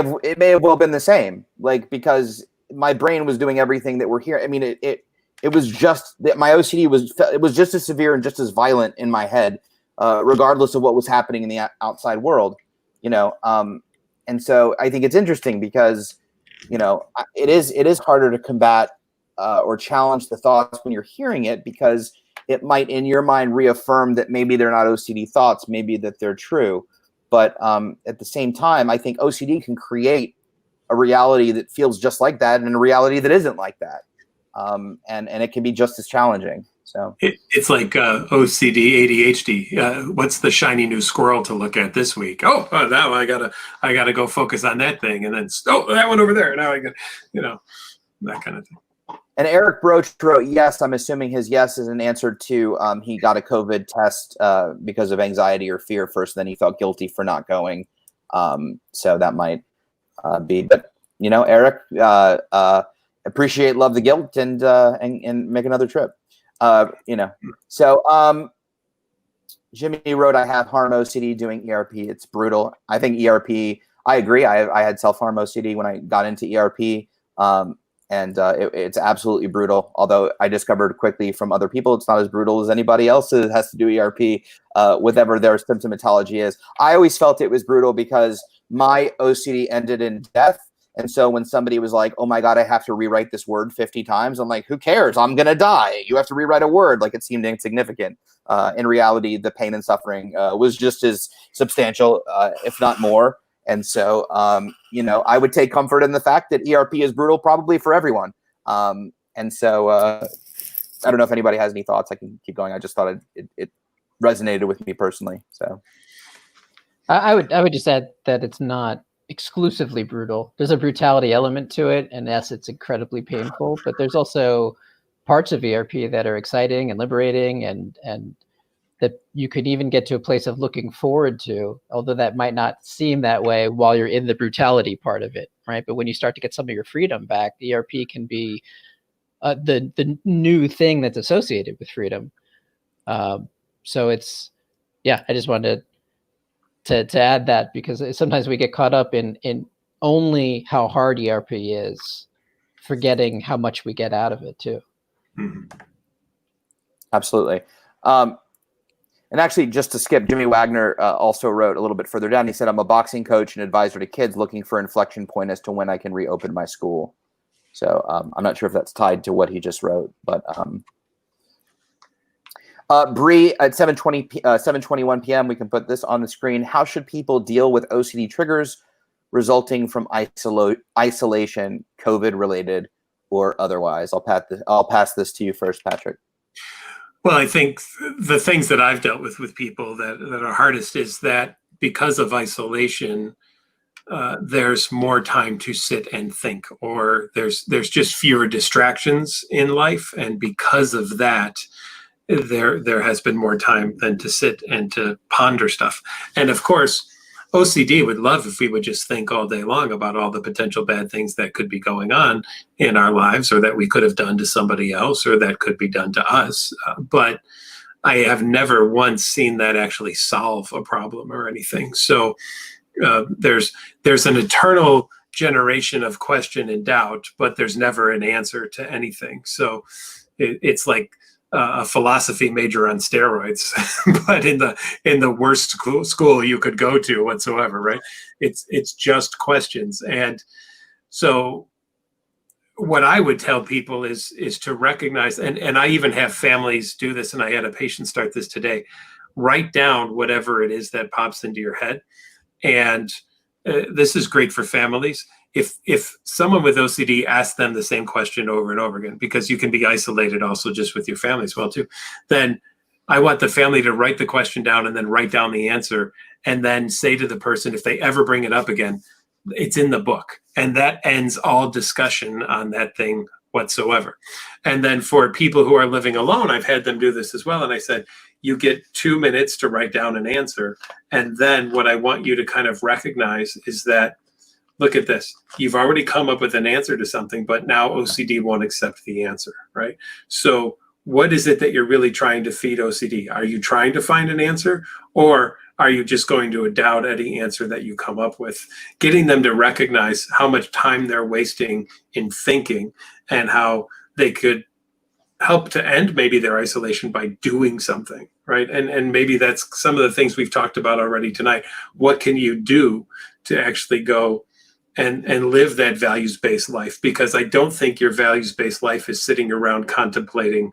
have well been the same, like, because my brain was doing everything that we're here. I mean, it was just that my OCD was just as severe and just as violent in my head, regardless of what was happening in the outside world, and so I think it's interesting because it is harder to combat or challenge the thoughts when you're hearing it, because it might in your mind reaffirm that maybe they're not OCD thoughts, maybe that they're true. But at the same time, I think OCD can create a reality that feels just like that and a reality that isn't like that. And it can be just as challenging. So it's like OCD, ADHD. What's the shiny new squirrel to look at this week? Oh, now I gotta go focus on that thing, and then that one over there. Now I got, that kind of thing. And Eric Broach wrote, yes, I'm assuming his yes is an answer to he got a COVID test because of anxiety or fear first, then he felt guilty for not going. So that might be, but Eric, appreciate, love the guilt, and make another trip. So Jimmy wrote, I have harm OCD doing ERP. It's brutal. I think ERP, I agree. I had self-harm OCD when I got into ERP. And it's absolutely brutal. Although I discovered quickly from other people, it's not as brutal as anybody else that has to do ERP, whatever their symptomatology is. I always felt it was brutal because my OCD ended in death. And so when somebody was like, oh my God, I have to rewrite this word 50 times. I'm like, who cares? I'm going to die. You have to rewrite a word. Like, it seemed insignificant. In reality, the pain and suffering was just as substantial, if not more. And so, I would take comfort in the fact that ERP is brutal probably for everyone. And so I don't know if anybody has any thoughts. I can keep going. I just thought it resonated with me personally. So I would just add that it's not exclusively brutal. There's a brutality element to it, and yes, it's incredibly painful, but there's also parts of ERP that are exciting and liberating, and that you could even get to a place of looking forward to, although that might not seem that way while you're in the brutality part of it, right? But when you start to get some of your freedom back, ERP can be the new thing that's associated with freedom. So it's, yeah, I just wanted to add that, because sometimes we get caught up in only how hard ERP is, forgetting how much we get out of it too. Mm-hmm. Absolutely. And actually, just to skip, Jimmy Wagner also wrote a little bit further down. He said, I'm a boxing coach and advisor to kids looking for inflection point as to when I can reopen my school. So I'm not sure if that's tied to what he just wrote, but Bree at 7:21 p.m. We can put this on the screen. How should people deal with OCD triggers resulting from isolation, COVID related or otherwise? I'll pass this to you first, Patrick. Well, I think the things that I've dealt with people that are hardest is that because of isolation, there's more time to sit and think, or there's just fewer distractions in life, and because of that, there has been more time than to sit and to ponder stuff. And of course, OCD would love if we would just think all day long about all the potential bad things that could be going on in our lives, or that we could have done to somebody else, or that could be done to us. But I have never once seen that actually solve a problem or anything. So there's an eternal generation of question and doubt, but there's never an answer to anything. So it's like a philosophy major on steroids, but in the worst school you could go to whatsoever, right? It's just questions. And so what I would tell people is to recognize, and I even have families do this, and I had a patient start this today, write down whatever it is that pops into your head. And this is great for families. If someone with OCD asks them the same question over and over again, because you can be isolated also just with your family as well too, then I want the family to write the question down and then write down the answer, and then say to the person, if they ever bring it up again, it's in the book. And that ends all discussion on that thing whatsoever. And then for people who are living alone, I've had them do this as well. And I said, you get 2 minutes to write down an answer. And then what I want you to kind of recognize is that, look at this. You've already come up with an answer to something, but now OCD won't accept the answer, right? So what is it that you're really trying to feed OCD? Are you trying to find an answer, or are you just going to doubt any answer that you come up with? Getting them to recognize how much time they're wasting in thinking, and how they could help to end maybe their isolation by doing something, right? And maybe that's some of the things we've talked about already tonight. What can you do to actually go and live that values-based life? Because I don't think your values-based life is sitting around contemplating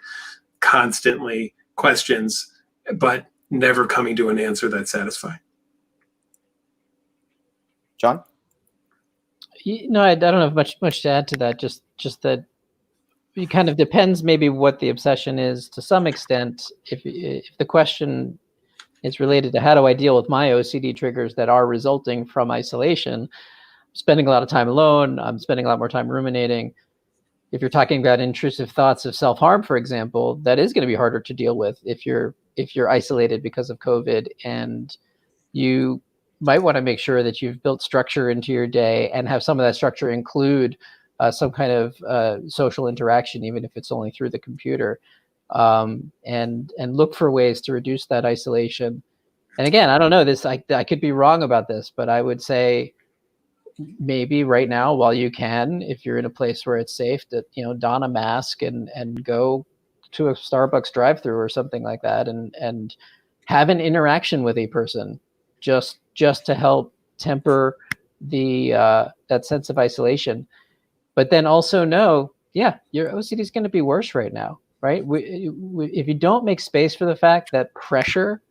constantly questions, but never coming to an answer that's satisfying. John? No, I don't have much to add to that. Just that it kind of depends maybe what the obsession is to some extent. If the question is related to how do I deal with my OCD triggers that are resulting from isolation, spending a lot of time alone, I'm spending a lot more time ruminating. If you're talking about intrusive thoughts of self-harm, for example, that is going to be harder to deal with if you're isolated because of COVID. And you might want to make sure that you've built structure into your day, and have some of that structure include some kind of social interaction, even if it's only through the computer, and look for ways to reduce that isolation. And again, I don't know this, I could be wrong about this, but I would say maybe right now, while you can, if you're in a place where it's safe, to don a mask and go to a Starbucks drive-through or something like that, and have an interaction with a person, just to help temper the that sense of isolation. But then also know, yeah, your OCD is going to be worse right now, right? If you don't make space for the fact that pressure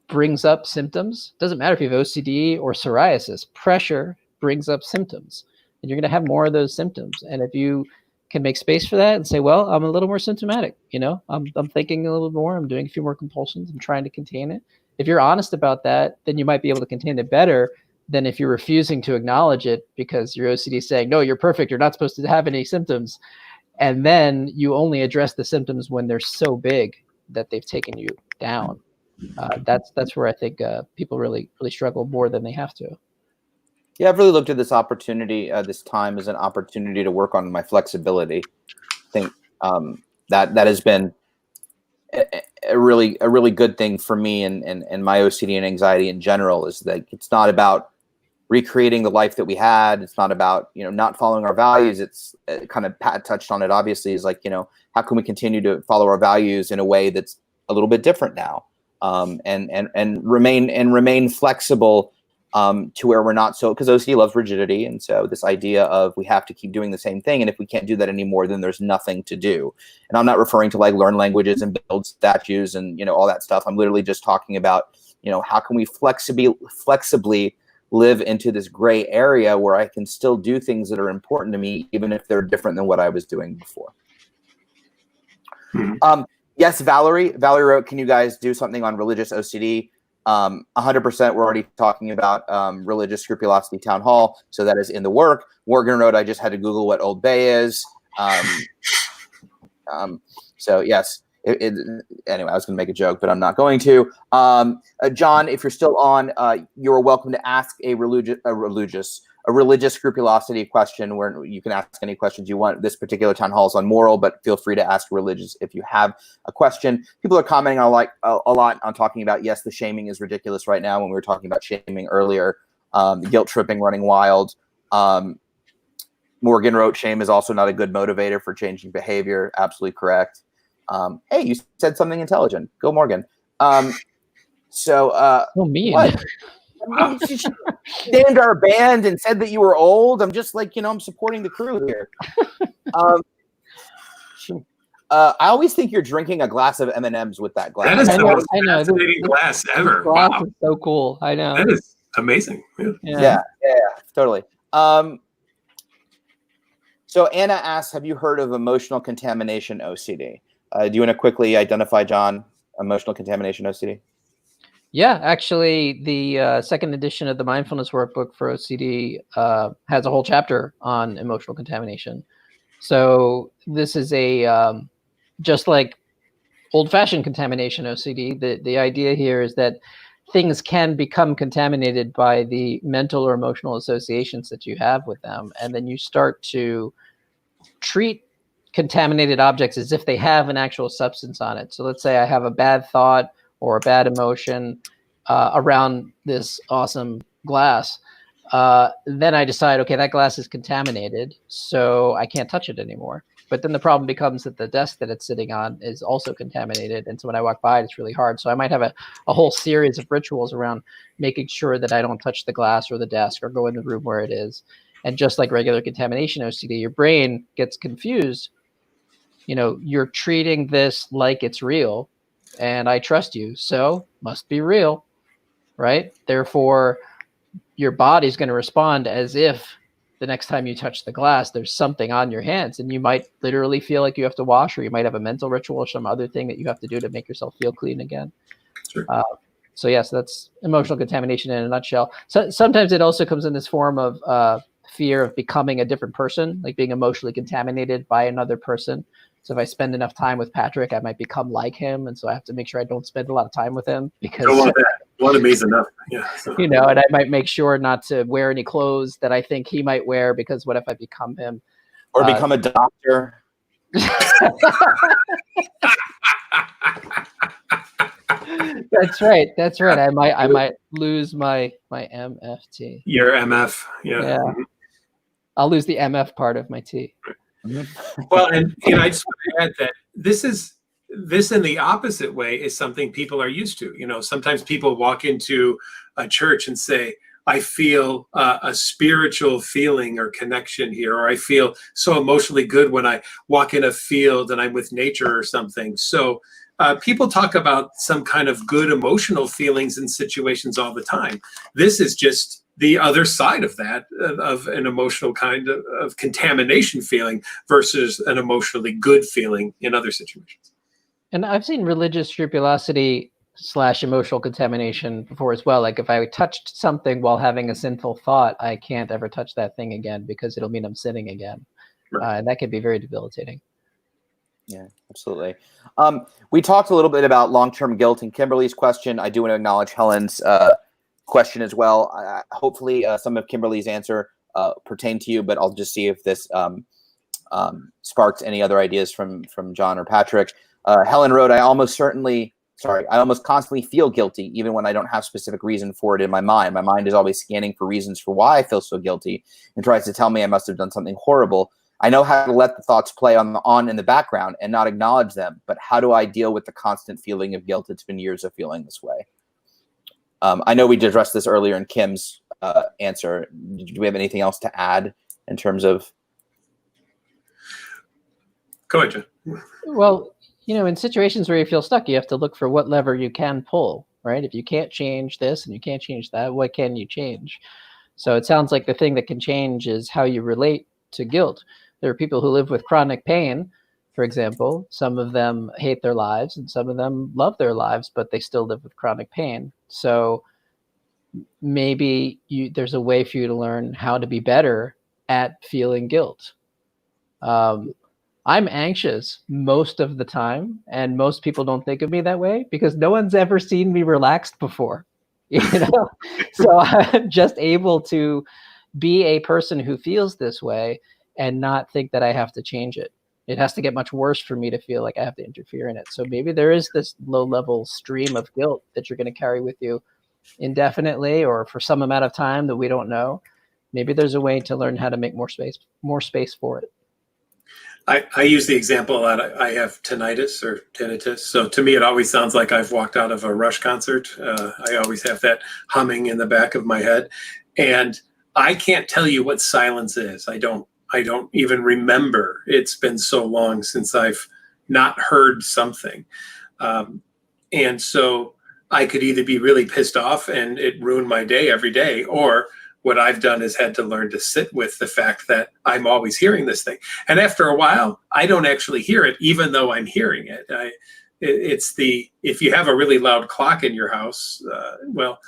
brings up symptoms, doesn't matter if you have OCD or psoriasis, pressure brings up symptoms, and you're going to have more of those symptoms. And if you can make space for that and say, well, I'm a little more symptomatic, I'm thinking a little more, I'm doing a few more compulsions, I'm trying to contain it. If you're honest about that, then you might be able to contain it better than if you're refusing to acknowledge it because your OCD is saying, no, you're perfect, you're not supposed to have any symptoms. And then you only address the symptoms when they're so big that they've taken you down. That's where I think people really struggle more than they have to. Yeah, I've really looked at this opportunity, this time, as an opportunity to work on my flexibility. I think that has been a really good thing for me and my OCD and anxiety in general. Is that it's not about recreating the life that we had. It's not about not following our values. It's kind of Pat touched on it. Obviously, is like how can we continue to follow our values in a way that's a little bit different now, and remain flexible. To where we're not so, because OCD loves rigidity. And so this idea of we have to keep doing the same thing. And if we can't do that anymore, then there's nothing to do. And I'm not referring to like learn languages and build statues and, all that stuff. I'm literally just talking about, how can we flexibly live into this gray area where I can still do things that are important to me, even if they're different than what I was doing before. Mm-hmm. Yes, Valerie wrote, can you guys do something on religious OCD? 100%. We're already talking about religious scrupulosity town hall, so that is in the work. Morgan wrote, I just had to Google what Old Bay is. So yes, Anyway, I was going to make a joke, but I'm not going to. Jon, if you're still on, you're welcome to ask a religious scrupulosity question, where you can ask any questions you want. This particular town hall is on moral, but feel free to ask religious if you have a question. People are commenting on a lot on talking about, yes, the shaming is ridiculous right now. When we were talking about shaming earlier, guilt tripping, running wild. Morgan wrote, shame is also not a good motivator for changing behavior. Absolutely correct. Hey, you said something intelligent. Go, Morgan. So mean. What? You named our band and said that you were old. I'm just like, I'm supporting the crew here. I always think you're drinking a glass of M&Ms with that glass. That is the most fascinating glass ever. This glass is so cool. I know. That is amazing. Yeah, totally. So Anna asks, have you heard of emotional contamination OCD? Do you want to quickly identify, Jon, emotional contamination OCD? Yeah, actually, the second edition of the Mindfulness Workbook for OCD has a whole chapter on emotional contamination. So this is a just like old-fashioned contamination OCD. The idea here is that things can become contaminated by the mental or emotional associations that you have with them, and then you start to treat contaminated objects as if they have an actual substance on it. So let's say I have a bad thought or a bad emotion around this awesome glass. Then I decide, okay, that glass is contaminated, so I can't touch it anymore. But then the problem becomes that the desk that it's sitting on is also contaminated. And so when I walk by it, it's really hard. So I might have a whole series of rituals around making sure that I don't touch the glass or the desk or go in the room where it is. And just like regular contamination OCD, your brain gets confused. You're treating this like it's real, and I trust you, so must be real, right? Therefore, your body's going to respond as if the next time you touch the glass, there's something on your hands, and you might literally feel like you have to wash, or you might have a mental ritual or some other thing that you have to do to make yourself feel clean again. Sure. So yes, that's emotional contamination in a nutshell. So sometimes it also comes in this form of fear of becoming a different person, like being emotionally contaminated by another person. So if I spend enough time with Patrick, I might become like him, and so I have to make sure I don't spend a lot of time with him because don't want that. One of me's enough. Yeah. So. And I might make sure not to wear any clothes that I think he might wear, because what if I become him? Or become a doctor? That's right. I might lose my MFT. Your MF. Yeah. I'll lose the MF part of my T. Well, and I just want to add that this in the opposite way is something people are used to. Sometimes people walk into a church and say, I feel a spiritual feeling or connection here, or I feel so emotionally good when I walk in a field and I'm with nature or something. So people talk about some kind of good emotional feelings in situations all the time. This is just the other side of that, of an emotional kind of contamination feeling versus an emotionally good feeling in other situations. And I've seen religious scrupulosity / emotional contamination before as well. Like if I touched something while having a sinful thought, I can't ever touch that thing again because it'll mean I'm sinning again. Right. And that can be very debilitating. Yeah, absolutely. We talked a little bit about long-term guilt in Kimberly's question. I do want to acknowledge Helen's question as well. Hopefully some of Kimberly's answer pertain to you, but I'll just see if this sparks any other ideas from Jon or Patrick. Helen wrote, I almost constantly feel guilty, even when I don't have specific reason for it in my mind. My mind is always scanning for reasons for why I feel so guilty and tries to tell me I must have done something horrible. I know how to let the thoughts play on in the background and not acknowledge them, but how do I deal with the constant feeling of guilt? It's been years of feeling this way. I know we addressed this earlier in Kim's answer. Do we have anything else to add in terms of? Go ahead, Jon. Well, in situations where you feel stuck, you have to look for what lever you can pull, right? If you can't change this and you can't change that, what can you change? So it sounds like the thing that can change is how you relate to guilt. There are people who live with chronic pain, for example. Some of them hate their lives and some of them love their lives, but they still live with chronic pain. So maybe there's a way for you to learn how to be better at feeling guilt. I'm anxious most of the time, and most people don't think of me that way because no one's ever seen me relaxed before. So I'm just able to be a person who feels this way and not think that I have to change it. It has to get much worse for me to feel like I have to interfere in it. So maybe there is this low-level stream of guilt that you're going to carry with you indefinitely or for some amount of time that we don't know. Maybe there's a way to learn how to make more space for it. I use the example that I have tinnitus or tinnitus. So to me, it always sounds like I've walked out of a Rush concert. I always have that humming in the back of my head. And I can't tell you what silence is. I don't even remember. It's been so long since I've not heard something. And so I could either be really pissed off and it ruined my day every day, or what I've done is had to learn to sit with the fact that I'm always hearing this thing. And after a while, I don't actually hear it, even though I'm hearing it. If you have a really loud clock in your house, well,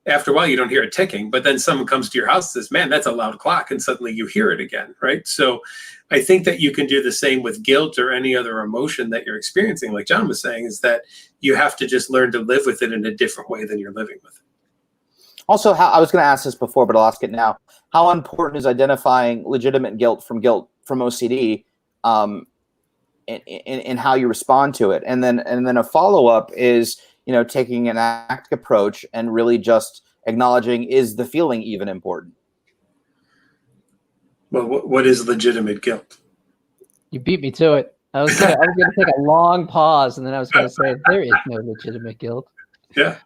after a while, you don't hear it ticking, but then someone comes to your house and says, man, that's a loud clock. And suddenly you hear it again, right? So I think that you can do the same with guilt or any other emotion that you're experiencing. Like Jon was saying, is that you have to just learn to live with it in a different way than you're living with it. Also, I was going to ask this before, but I'll ask it now. How important is identifying legitimate guilt from OCD in how you respond to it? And then a follow-up is, taking an active approach and really just acknowledging, is the feeling even important? Well, what is legitimate guilt? You beat me to it. I was going to take a long pause, and then I was going to say, there is no legitimate guilt. Yeah.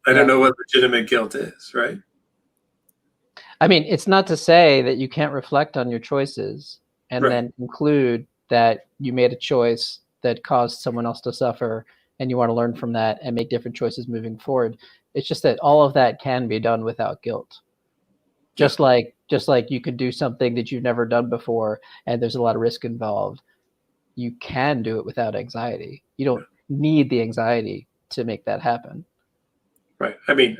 I don't know what legitimate guilt is, right? I mean, it's not to say that you can't reflect on your choices and then conclude that you made a choice that caused someone else to suffer and you want to learn from that and make different choices moving forward. It's just that all of that can be done without guilt. Just like you could do something that you've never done before and there's a lot of risk involved. You can do it without anxiety. You don't need the anxiety to make that happen. Right. I mean,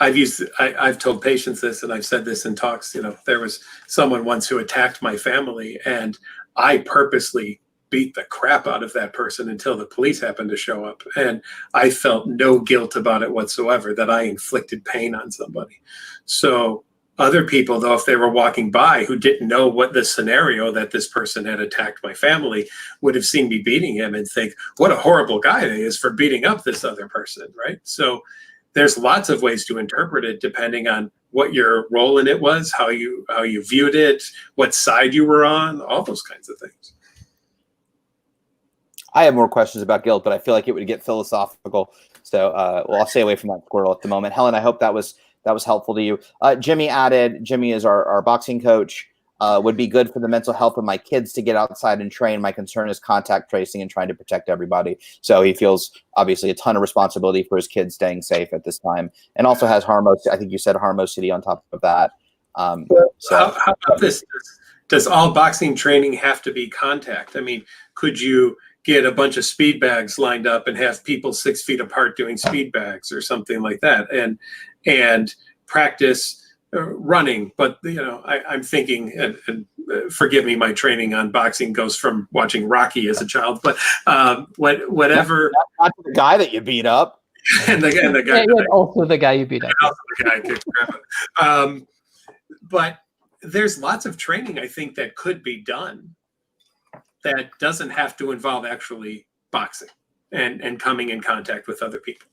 I've told patients this, and I've said this in talks. There was someone once who attacked my family, and I purposely beat the crap out of that person until the police happened to show up. And I felt no guilt about it whatsoever, that I inflicted pain on somebody. So other people, though, if they were walking by who didn't know what the scenario that this person had attacked my family, would have seen me beating him and think, what a horrible guy he is for beating up this other person, right? So there's lots of ways to interpret it depending on what your role in it was, how you viewed it, what side you were on, all those kinds of things. I have more questions about guilt, but I feel like it would get philosophical. So I'll stay away from that squirrel at the moment. Helen, I hope that was helpful to you. Jimmy is our boxing coach. Would be good for the mental health of my kids to get outside and train. My concern is contact tracing and trying to protect everybody. So he feels obviously a ton of responsibility for his kids staying safe at this time, and also has I think you said harm OCD on top of that. So how about this? Does all boxing training have to be contact? I mean, could you get a bunch of speed bags lined up and have people 6 feet apart doing speed bags or something like that, and practice running? But I'm thinking, and forgive me, my training on boxing goes from watching Rocky as a child, but whatever. Not the guy that you beat up, and the guy, also the guy you beat up, also the guy kicked crap out. But there's lots of training I think that could be done that doesn't have to involve actually boxing and coming in contact with other people.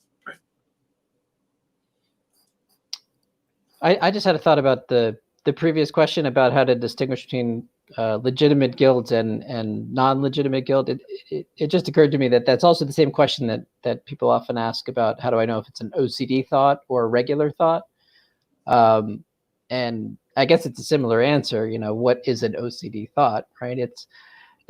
I just had a thought about the previous question about how to distinguish between legitimate guilt and non-legitimate guilt. It just occurred to me that that's also the same question that people often ask about how do I know if it's an OCD thought or a regular thought? And I guess it's a similar answer. What is an OCD thought, right? It's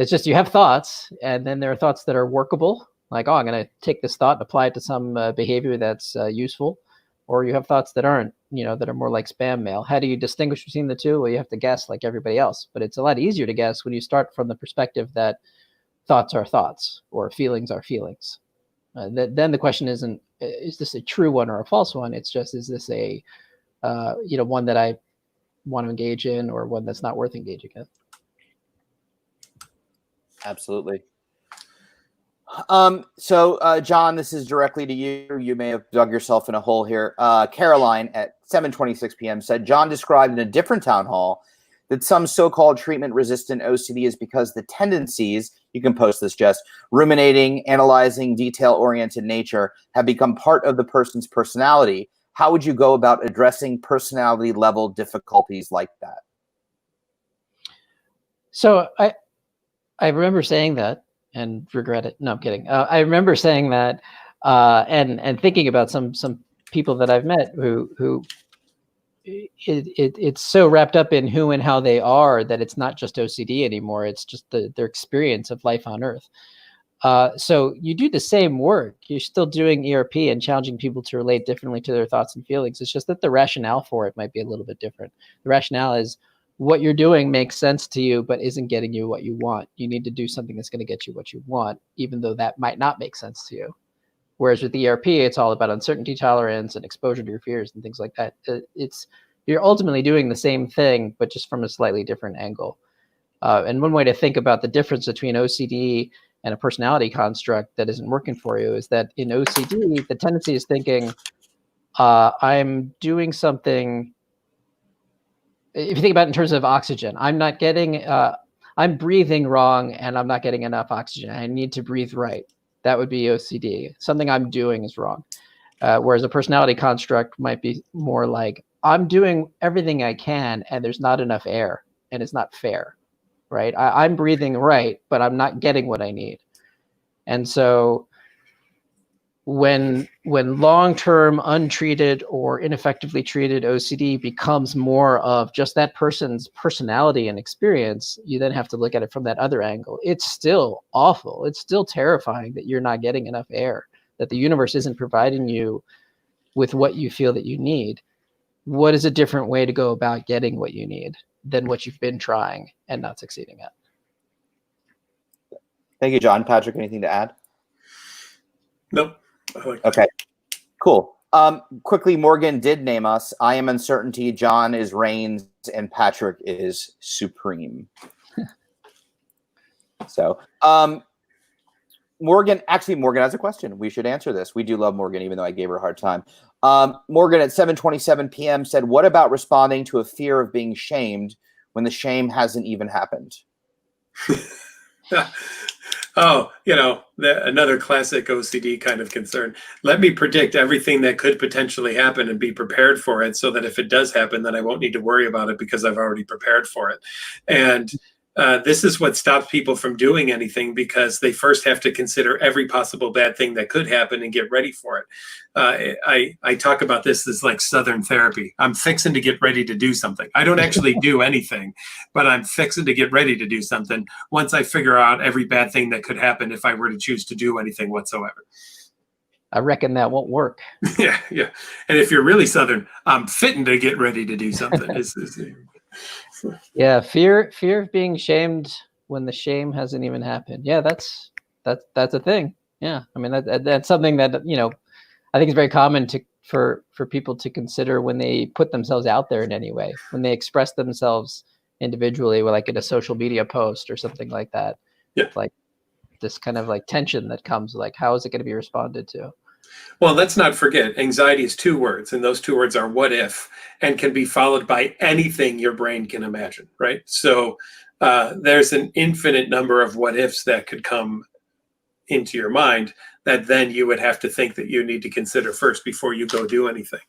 just you have thoughts, and then there are thoughts that are workable, like, oh, I'm going to take this thought and apply it to some behavior that's useful. Or you have thoughts that aren't, that are more like spam mail. How do you distinguish between the two? Well, you have to guess like everybody else, but it's a lot easier to guess when you start from the perspective that thoughts are thoughts or feelings are feelings. Then the question isn't, is this a true one or a false one? It's just, is this a, one that I want to engage in or one that's not worth engaging in? Absolutely. John, this is directly to you. You may have dug yourself in a hole here. Caroline at 7:26 p.m. said, John described in a different town hall that some so-called treatment-resistant OCD is because the tendencies, you can post this, Jess, ruminating, analyzing, detail-oriented nature, have become part of the person's personality. How would you go about addressing personality-level difficulties like that? So I remember saying that and regret it. No, I'm kidding. I remember saying that and thinking about some people that I've met who it's so wrapped up in who and how they are that it's not just OCD anymore. It's just their experience of life on Earth. So you do the same work. You're still doing ERP and challenging people to relate differently to their thoughts and feelings. It's just that the rationale for it might be a little bit different. The rationale is what you're doing makes sense to you, but isn't getting you what you want. You need to do something that's going to get you what you want, even though that might not make sense to you. Whereas with ERP, it's all about uncertainty tolerance and exposure to your fears and things like that. You're ultimately doing the same thing, but just from a slightly different angle. And one way to think about the difference between OCD and a personality construct that isn't working for you is that in OCD, the tendency is thinking, I'm doing something. If you think about it in terms of oxygen, I'm breathing wrong and I'm not getting enough oxygen. I need to breathe right. That would be OCD. Something I'm doing is wrong. Whereas a personality construct might be more like, I'm doing everything I can and there's not enough air and it's not fair, right? I'm breathing right, but I'm not getting what I need. And so when long-term untreated or ineffectively treated OCD becomes more of just that person's personality and experience, you then have to look at it from that other angle. It's still awful. It's still terrifying that you're not getting enough air, that the universe isn't providing you with what you feel that you need. What is a different way to go about getting what you need than what you've been trying and not succeeding at? Thank you, John. Patrick, anything to add? Nope. Okay, cool. Quickly, Morgan did name us. I am uncertainty, John is reigns, and Patrick is supreme. So, Morgan has a question. We should answer this. We do love Morgan, even though I gave her a hard time. Morgan at 7:27 p.m. said, what about responding to a fear of being shamed when the shame hasn't even happened? Oh, another classic OCD kind of concern. Let me predict everything that could potentially happen and be prepared for it so that if it does happen, then I won't need to worry about it because I've already prepared for it. And this is what stops people from doing anything because they first have to consider every possible bad thing that could happen and get ready for it. I talk about this as like Southern therapy. I'm fixing to get ready to do something. I don't actually do anything, but I'm fixing to get ready to do something once I figure out every bad thing that could happen if I were to choose to do anything whatsoever. I reckon that won't work. Yeah. And if you're really Southern, I'm fitting to get ready to do something. Yeah, fear of being shamed when the shame hasn't even happened. Yeah, that's a thing. Yeah, I mean that's something that I think is very common for people to consider when they put themselves out there in any way, when they express themselves individually, like in a social media post or something like that. Yeah, like this kind of like tension that comes, like how is it going to be responded to? Well, let's not forget, anxiety is 2 words, and those 2 words are what if, and can be followed by anything your brain can imagine, right? So there's an infinite number of what ifs that could come into your mind that then you would have to think that you need to consider first before you go do anything.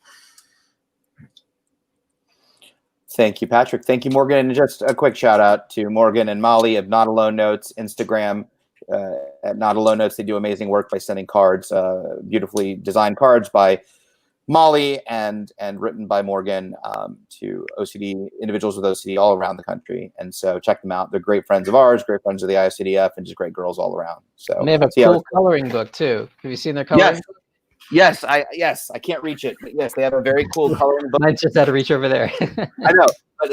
Thank you, Patrick. Thank you, Morgan. And just a quick shout out to Morgan and Molly of Not Alone Notes, Instagram. At Not Alone Notes, they do amazing work by sending cards, beautifully designed cards by Molly and written by Morgan to OCD individuals with OCD all around the country. And so check them out. They're great friends of ours, great friends of the IOCDF, and just great girls all around. So and they have a cool coloring book too. Have you seen their coloring book? Yes, I can't reach it. But yes, they have a very cool coloring book. I just had to reach over there. I know,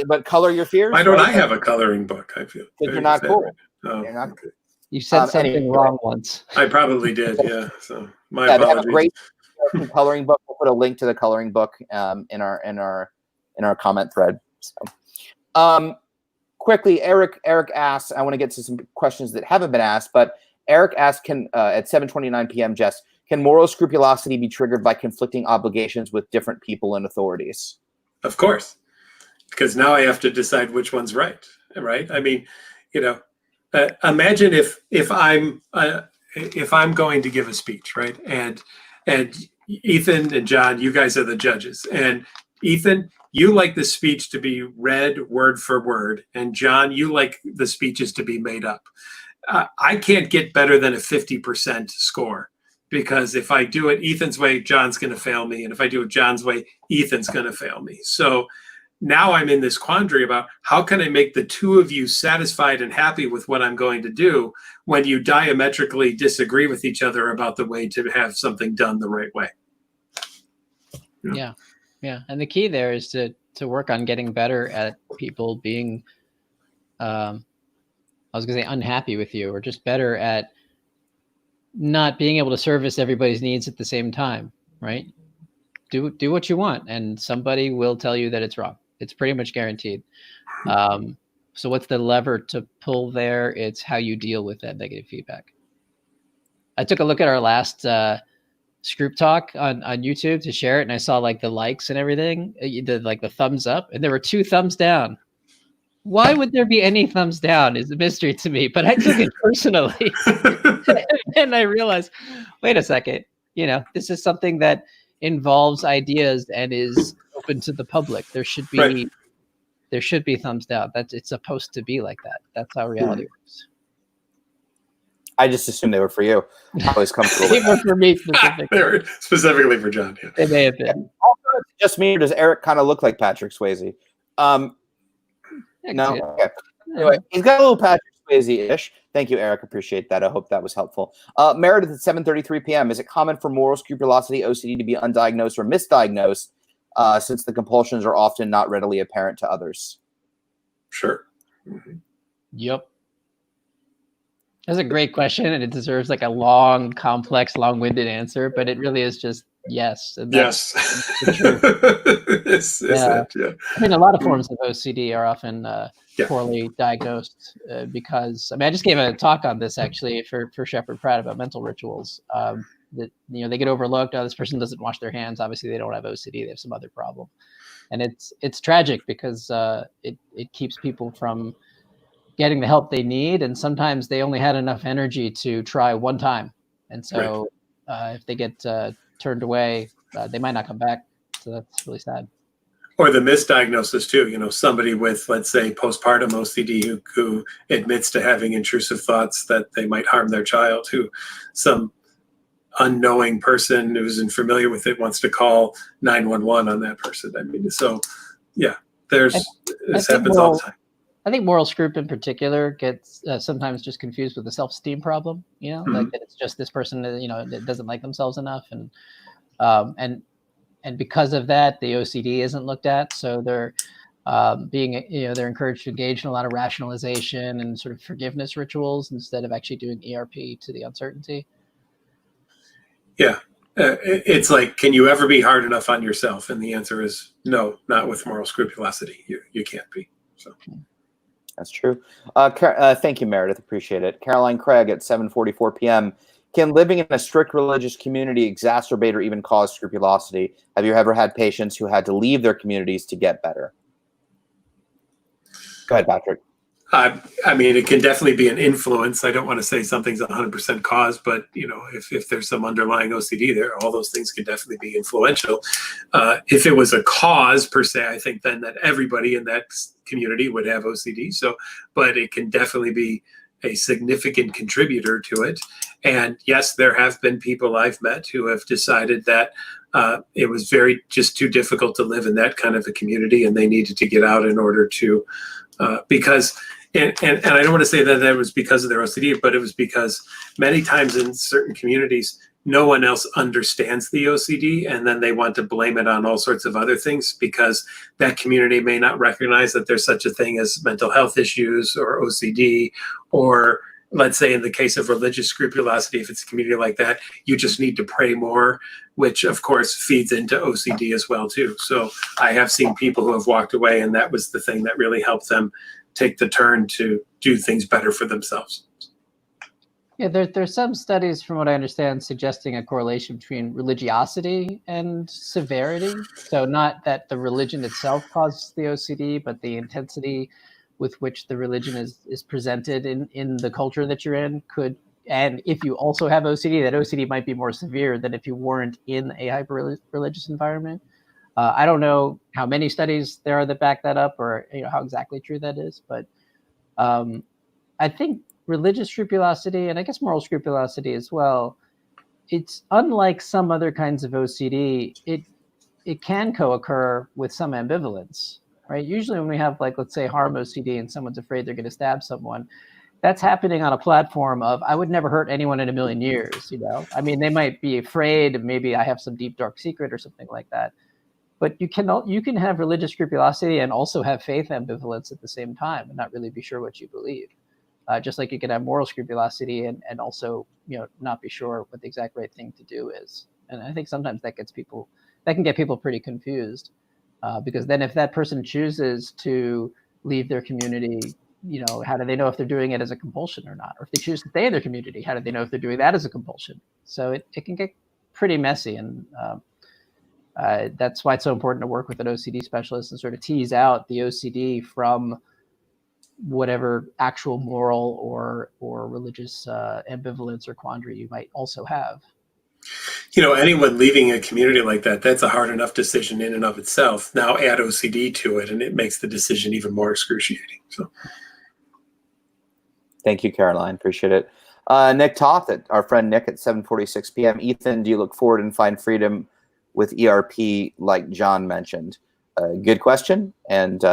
but color your fears. Why don't I have a coloring book? I feel you're not cool. Right. Oh, you're not. Okay. You said something wrong once. I probably did. Yeah. So my apologies. They have a great coloring book. We'll put a link to the coloring book in our comment thread. So, quickly, Eric asks, I want to get to some questions that haven't been asked, but Eric asked, at 7:29 p.m., Jess, can moral scrupulosity be triggered by conflicting obligations with different people and authorities? Of course, because now I have to decide which one's right. I mean, imagine if I'm going to give a speech, right? And Ethan and John, you guys are the judges. And Ethan, you like the speech to be read word for word. And John, you like the speeches to be made up. I can't get better than a 50% score, because if I do it Ethan's way, John's going to fail me. And if I do it John's way, Ethan's going to fail me. So now I'm in this quandary about how can I make the two of you satisfied and happy with what I'm going to do when you diametrically disagree with each other about the way to have something done the right way. Yeah. And the key there is to work on getting better at people being, I was going to say unhappy with you, or just better at not being able to service everybody's needs at the same time, right? Do what you want, and somebody will tell you that it's wrong. It's pretty much guaranteed. So what's the lever to pull there? It's how you deal with that negative feedback. I took a look at our last Scroop talk on YouTube to share it, and I saw like the likes and everything, the thumbs up, and there were 2 thumbs down. Why would there be any thumbs down is a mystery to me, but I took it personally. And I realized, wait a second, this is something that involves ideas and is open to the public. There should be thumbs down. It's supposed to be like that. That's how reality works. I just assumed they were for you. I was comfortable They with were that. for me specifically. They were specifically for John. Yeah. They may have been. Also, is it just me, or does Eric kind of look like Patrick Swayze? No? Okay. Anyway, he's got a little Patrick Swayze-ish. Thank you, Eric. Appreciate that. I hope that was helpful. Meredith at 7:33 p.m. Is it common for moral scrupulosity OCD to be undiagnosed or misdiagnosed, since the compulsions are often not readily apparent to others? Sure. Mm-hmm. Yep. That's a great question, and it deserves like a long, complex, long-winded answer, but it really is just yes. And Yes. Yeah. I mean, a lot of forms of OCD are often poorly diagnosed because, I just gave a talk on this actually for Shepherd Pratt about mental rituals. That they get overlooked. Oh, this person doesn't wash their hands. Obviously, they don't have OCD. They have some other problem, and it's tragic because it keeps people from getting the help they need, and sometimes they only had enough energy to try one time, and so if they get turned away, they might not come back. So that's really sad. Or the misdiagnosis too. Somebody with, let's say, postpartum OCD who admits to having intrusive thoughts that they might harm their child, who some unknowing person who isn't familiar with it wants to call 911 on that person. So yeah, this happens all the time. I think moral scrup in particular gets sometimes just confused with the self-esteem problem, like that it's just this person, that doesn't like themselves enough. And because of that, the OCD isn't looked at. So they're they're encouraged to engage in a lot of rationalization and sort of forgiveness rituals instead of actually doing ERP to the uncertainty. Yeah. It's like, can you ever be hard enough on yourself? And the answer is no, not with moral scrupulosity. You can't be. So. That's true. Thank you, Meredith. Appreciate it. Caroline Craig at 7:44 p.m. Can living in a strict religious community exacerbate or even cause scrupulosity? Have you ever had patients who had to leave their communities to get better? Go ahead, Patrick. It can definitely be an influence. I don't want to say something's 100% cause, but if there's some underlying OCD there, all those things can definitely be influential. If it was a cause per se, I think then that everybody in that community would have OCD. But it can definitely be a significant contributor to it. And yes, there have been people I've met who have decided that it was just too difficult to live in that kind of a community, and they needed to get out in order to, because. And I don't want to say that was because of their OCD, but it was because many times in certain communities, no one else understands the OCD, and then they want to blame it on all sorts of other things because that community may not recognize that there's such a thing as mental health issues or OCD, or let's say in the case of religious scrupulosity, if it's a community like that, you just need to pray more, which of course feeds into OCD as well too. So I have seen people who have walked away, and that was the thing that really helped them take the turn to do things better for themselves. Yeah, there's some studies, from what I understand, suggesting a correlation between religiosity and severity. So not that the religion itself causes the OCD, but the intensity with which the religion is presented in the culture that you're in could. And if you also have OCD, that OCD might be more severe than if you weren't in a hyper-religious environment. I don't know how many studies there are that back that up, or how exactly true that is, but I think religious scrupulosity, and I guess moral scrupulosity as well, it's unlike some other kinds of OCD. It can co-occur with some ambivalence, right? Usually when we have, like, let's say harm OCD and someone's afraid they're going to stab someone, that's happening on a platform of, I would never hurt anyone in a million years, I mean, they might be afraid, maybe I have some deep, dark secret or something like that. But you can have religious scrupulosity and also have faith ambivalence at the same time and not really be sure what you believe. Just like you can have moral scrupulosity and also, not be sure what the exact right thing to do is. And I think sometimes that can get people pretty confused, because then if that person chooses to leave their community, how do they know if they're doing it as a compulsion or not? Or if they choose to stay in their community, how do they know if they're doing that as a compulsion? So it can get pretty messy. And that's why it's so important to work with an OCD specialist and sort of tease out the OCD from whatever actual moral or religious ambivalence or quandary you might also have. Anyone leaving a community like that, that's a hard enough decision in and of itself. Now add OCD to it, and it makes the decision even more excruciating. So, thank you, Caroline. Appreciate it. Nick Toth, our friend Nick at 7:46 p.m. Ethan, do you look forward and find freedom with ERP like Jon mentioned? Good question, and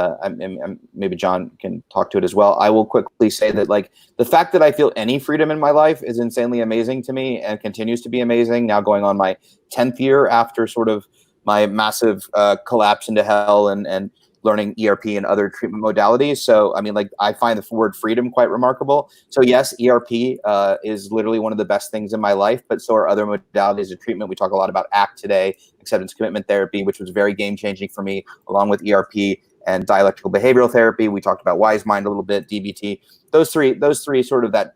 maybe Jon can talk to it as well. I will quickly say that, like, the fact that I feel any freedom in my life is insanely amazing to me and continues to be amazing. Now going on my 10th year after sort of my massive collapse into hell and learning ERP and other treatment modalities. So, I mean, like, I find the word freedom quite remarkable. So yes, ERP is literally one of the best things in my life, but so are other modalities of treatment. We talk a lot about ACT today, acceptance commitment therapy, which was very game-changing for me, along with ERP and dialectical behavioral therapy. We talked about Wise Mind a little bit, DBT. Those three sort of that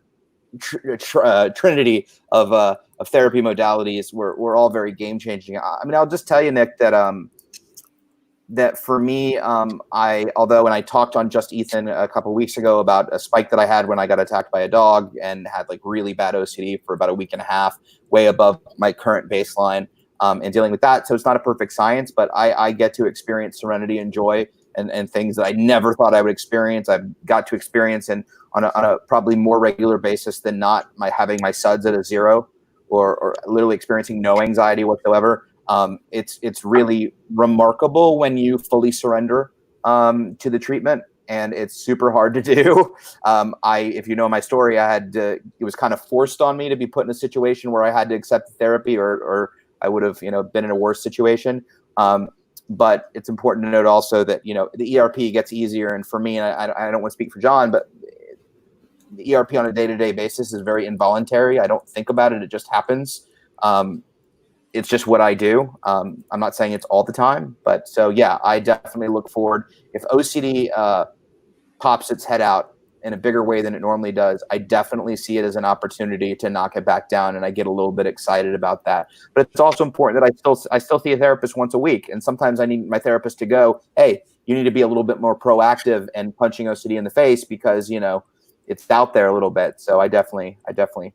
trinity of therapy modalities were all very game-changing. I mean, I'll just tell you, Nick, that for me, although when I talked on Just Ethan a couple of weeks ago about a spike that I had when I got attacked by a dog and had like really bad OCD for about a week and a half, way above my current baseline, and dealing with that. So it's not a perfect science, but I get to experience serenity and joy and things that I never thought I would experience. I've got to experience on a probably more regular basis than not having my SUDS at a 0 or literally experiencing no anxiety whatsoever. It's really remarkable when you fully surrender to the treatment, and it's super hard to do. If you know my story, it was kind of forced on me to be put in a situation where I had to accept therapy, or I would have been in a worse situation. But it's important to note also that the ERP gets easier, and for me, and I don't want to speak for Jon, but the ERP on a day-to-day basis is very involuntary. I don't think about it; it just happens. It's just what I do. I'm not saying it's all the time, but so yeah, I definitely look forward. If OCD pops its head out in a bigger way than it normally does, I definitely see it as an opportunity to knock it back down, and I get a little bit excited about that. But it's also important that I still see a therapist once a week, and sometimes I need my therapist to go, hey, you need to be a little bit more proactive and punching OCD in the face because it's out there a little bit. So I definitely,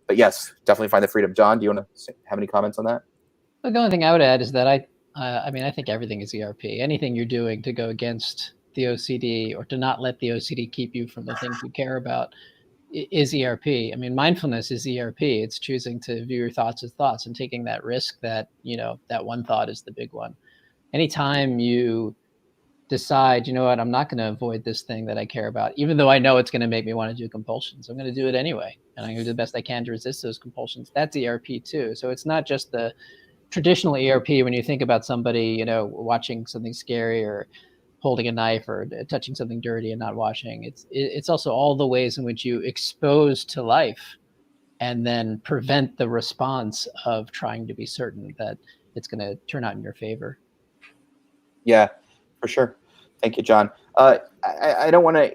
but yes, definitely find the freedom. Jon, do you want to have any comments on that? Well, the only thing I would add is that I think everything is ERP. Anything you're doing to go against the OCD or to not let the OCD keep you from the things you care about is ERP. I mean, mindfulness is ERP. It's choosing to view your thoughts as thoughts and taking that risk that, that one thought is the big one. Anytime you decide, what, I'm not going to avoid this thing that I care about, even though I know it's going to make me want to do compulsions, I'm going to do it anyway. And I'm going to do the best I can to resist those compulsions. That's ERP too. So it's not just the traditional ERP when you think about somebody, watching something scary or holding a knife or touching something dirty and not washing. It's also all the ways in which you expose to life and then prevent the response of trying to be certain that it's going to turn out in your favor. Yeah, for sure. Thank you, Jon. I don't want to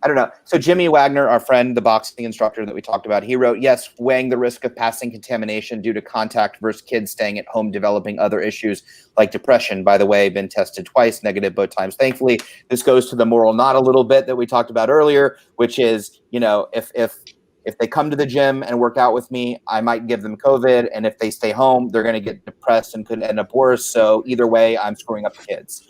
I don't know. So Jimmy Wagner, our friend, the boxing instructor that we talked about, he wrote, yes, weighing the risk of passing contamination due to contact versus kids staying at home developing other issues like depression. By the way, been tested twice, negative both times. Thankfully, this goes to the moral not a little bit that we talked about earlier, which is, you know, if they come to the gym and work out with me, I might give them COVID. And if they stay home, they're going to get depressed and could end up worse. So either way, I'm screwing up the kids.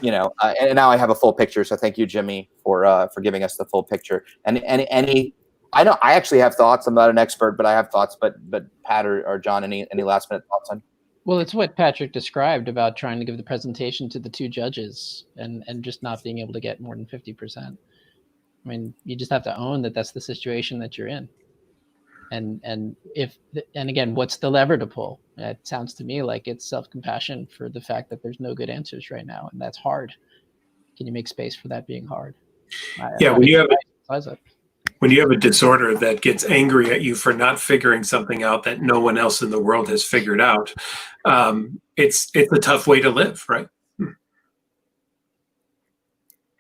You know, and now I have a full picture. So thank you, Jimmy, for giving us the full picture. And any, I know I actually have thoughts. I'm not an expert, but I have thoughts. But Pat or John, any last minute thoughts on? Well, it's what Patrick described about trying to give the presentation to the two judges and just not being able to get more than 50%. I mean, you just have to own that that's the situation that you're in. And again, what's the lever to pull? It sounds to me like it's self-compassion for the fact that there's no good answers right now, and that's hard. Can you make space for that being hard? Yeah, when you have a disorder that gets angry at you for not figuring something out that no one else in the world has figured out, it's a tough way to live, right?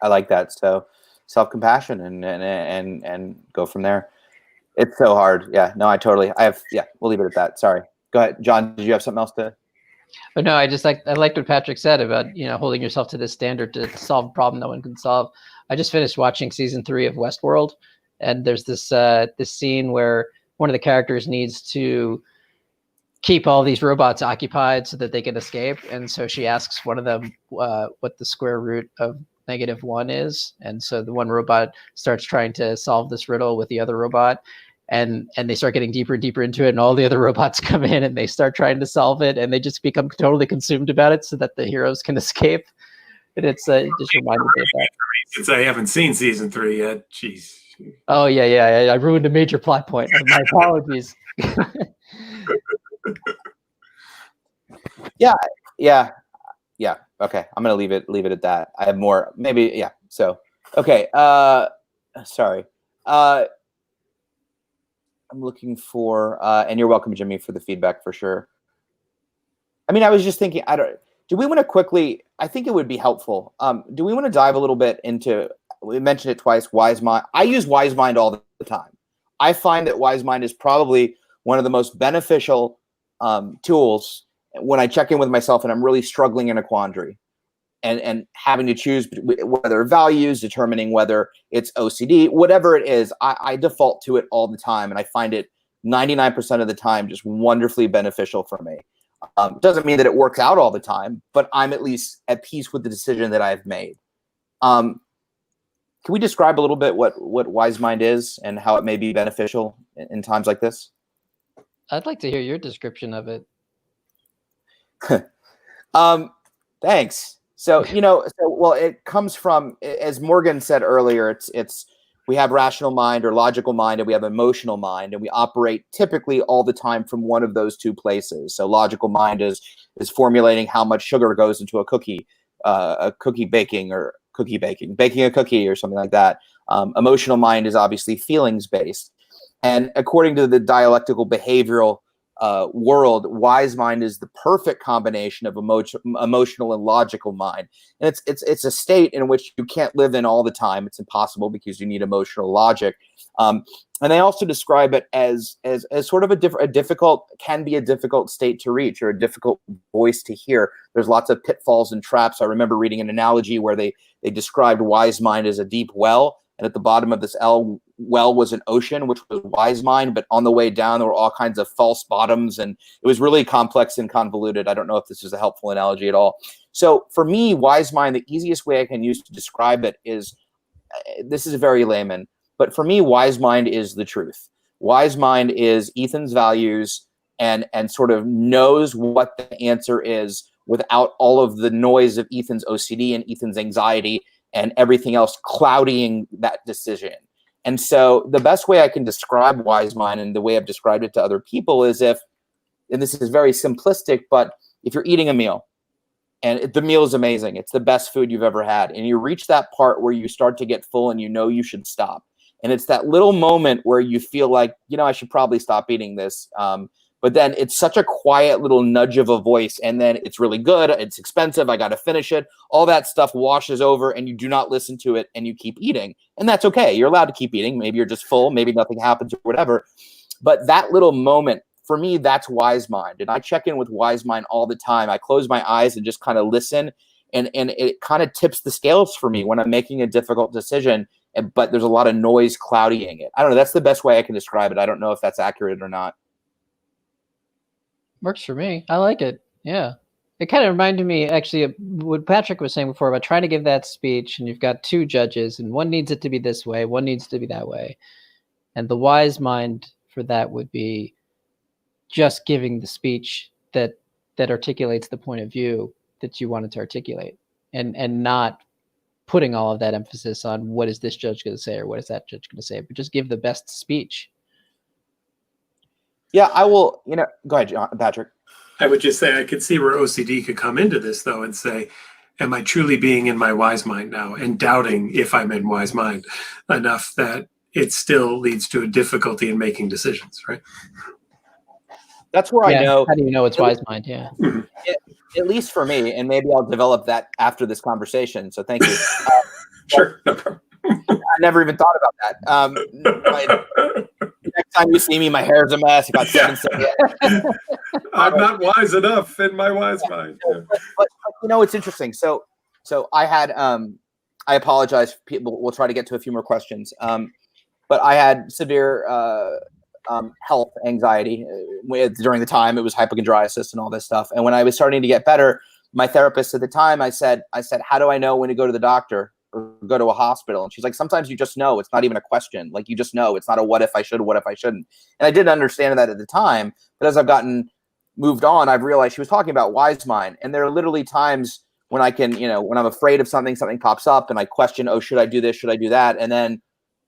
I like that. So self-compassion and go from there. It's so hard. Yeah, no, we'll leave it at that. Sorry. Go ahead. John, did you have something else to? But no, I liked what Patrick said about, you know, holding yourself to this standard to solve a problem no one can solve. I just finished watching season 3 of Westworld, and there's this scene where one of the characters needs to keep all these robots occupied so that they can escape. And so she asks one of them what the square root of -1 is. And so the one robot starts trying to solve this riddle with the other robot. And they start getting deeper and deeper into it, and all the other robots come in and they start trying to solve it, and they just become totally consumed about it so that the heroes can escape. And it just reminded me of that. Since I haven't seen season 3 yet, jeez. Oh yeah, I ruined a major plot point. My apologies. Yeah. Okay, I'm gonna leave it at that. I have more, maybe. Yeah. So okay. Sorry. I'm looking for, and you're welcome, Jimmy, for the feedback for sure. I mean, I was just thinking, do we want to quickly, I think it would be helpful. Do we want to dive a little bit into, we mentioned it twice, WiseMind. I use WiseMind all the time. I find that WiseMind is probably one of the most beneficial tools when I check in with myself and I'm really struggling in a quandary and having to choose whether values, determining whether it's OCD, whatever it is, I default to it all the time. And I find it 99% of the time just wonderfully beneficial for me. Doesn't mean that it works out all the time, but I'm at least at peace with the decision that I've made. Can we describe a little bit what WiseMind is and how it may be beneficial in times like this? I'd like to hear your description of it. Thanks. So, well, it comes from, as Morgan said earlier, it's we have rational mind or logical mind, and we have emotional mind, and we operate typically all the time from one of those two places. So logical mind is formulating how much sugar goes into a cookie baking a cookie or something like that. Emotional mind is obviously feelings based. And according to the dialectical behavioral world, WiseMind is the perfect combination of emotional and logical mind. And it's a state in which you can't live in all the time. It's impossible because you need emotional logic. And they also describe it as sort of a difficult state to reach, or a difficult voice to hear. There's lots of pitfalls and traps. I remember reading an analogy where they described WiseMind as a deep well, and at the bottom of this well was an ocean, which was WiseMind, but on the way down, there were all kinds of false bottoms, and it was really complex and convoluted. I don't know if this is a helpful analogy at all. So for me, WiseMind, the easiest way I can use to describe it is, this is very layman, but for me, WiseMind is the truth. WiseMind is Ethan's values and sort of knows what the answer is without all of the noise of Ethan's OCD and Ethan's anxiety and everything else clouding that decision. And so the best way I can describe WiseMind, and the way I've described it to other people, is and this is very simplistic, but if you're eating a meal and the meal is amazing, it's the best food you've ever had, and you reach that part where you start to get full and you know you should stop. And it's that little moment where you feel like, I should probably stop eating this, but then it's such a quiet little nudge of a voice, and then it's really good, it's expensive, I got to finish it. All that stuff washes over, and you do not listen to it, and you keep eating. And that's okay. You're allowed to keep eating. Maybe you're just full. Maybe nothing happens or whatever. But that little moment, for me, that's wise mind. And I check in with wise mind all the time. I close my eyes and just kind of listen, and it kind of tips the scales for me when I'm making a difficult decision, but there's a lot of noise clouding it. I don't know. That's the best way I can describe it. I don't know if that's accurate or not. Works for me. I like it. Yeah. It kind of reminded me actually of what Patrick was saying before about trying to give that speech, and you've got two judges, and one needs it to be this way, one needs to be that way. And the wise mind for that would be just giving the speech that articulates the point of view that you wanted to articulate, and not putting all of that emphasis on what is this judge going to say or what is that judge going to say, but just give the best speech. Yeah, I will, go ahead, Patrick. I would just say I could see where OCD could come into this, though, and say, am I truly being in my wise mind now, and doubting if I'm in wise mind enough that it still leads to a difficulty in making decisions, right? That's where I know. How do you know it's wise mind? Yeah. At least for me, and maybe I'll develop that after this conversation. So thank you. Sure. No problem. I never even thought about that. Next time you see me, my hair's a mess. I got 7 seconds. I'm not wise enough in my wise mind. But it's interesting. So I had I apologize. People, we'll try to get to a few more questions. But I had severe health anxiety during the time. It was hypochondriasis and all this stuff. And when I was starting to get better, my therapist at the time, I said, how do I know when to go to the doctor or go to a hospital? And she's like, sometimes you just know. It's not even a question. Like, you just know. It's not a what if I should, what if I shouldn't. And I didn't understand that at the time. But as I've gotten moved on, I've realized she was talking about wise mind. And there are literally times when I can, when I'm afraid of something pops up and I question, oh, should I do this? Should I do that? And then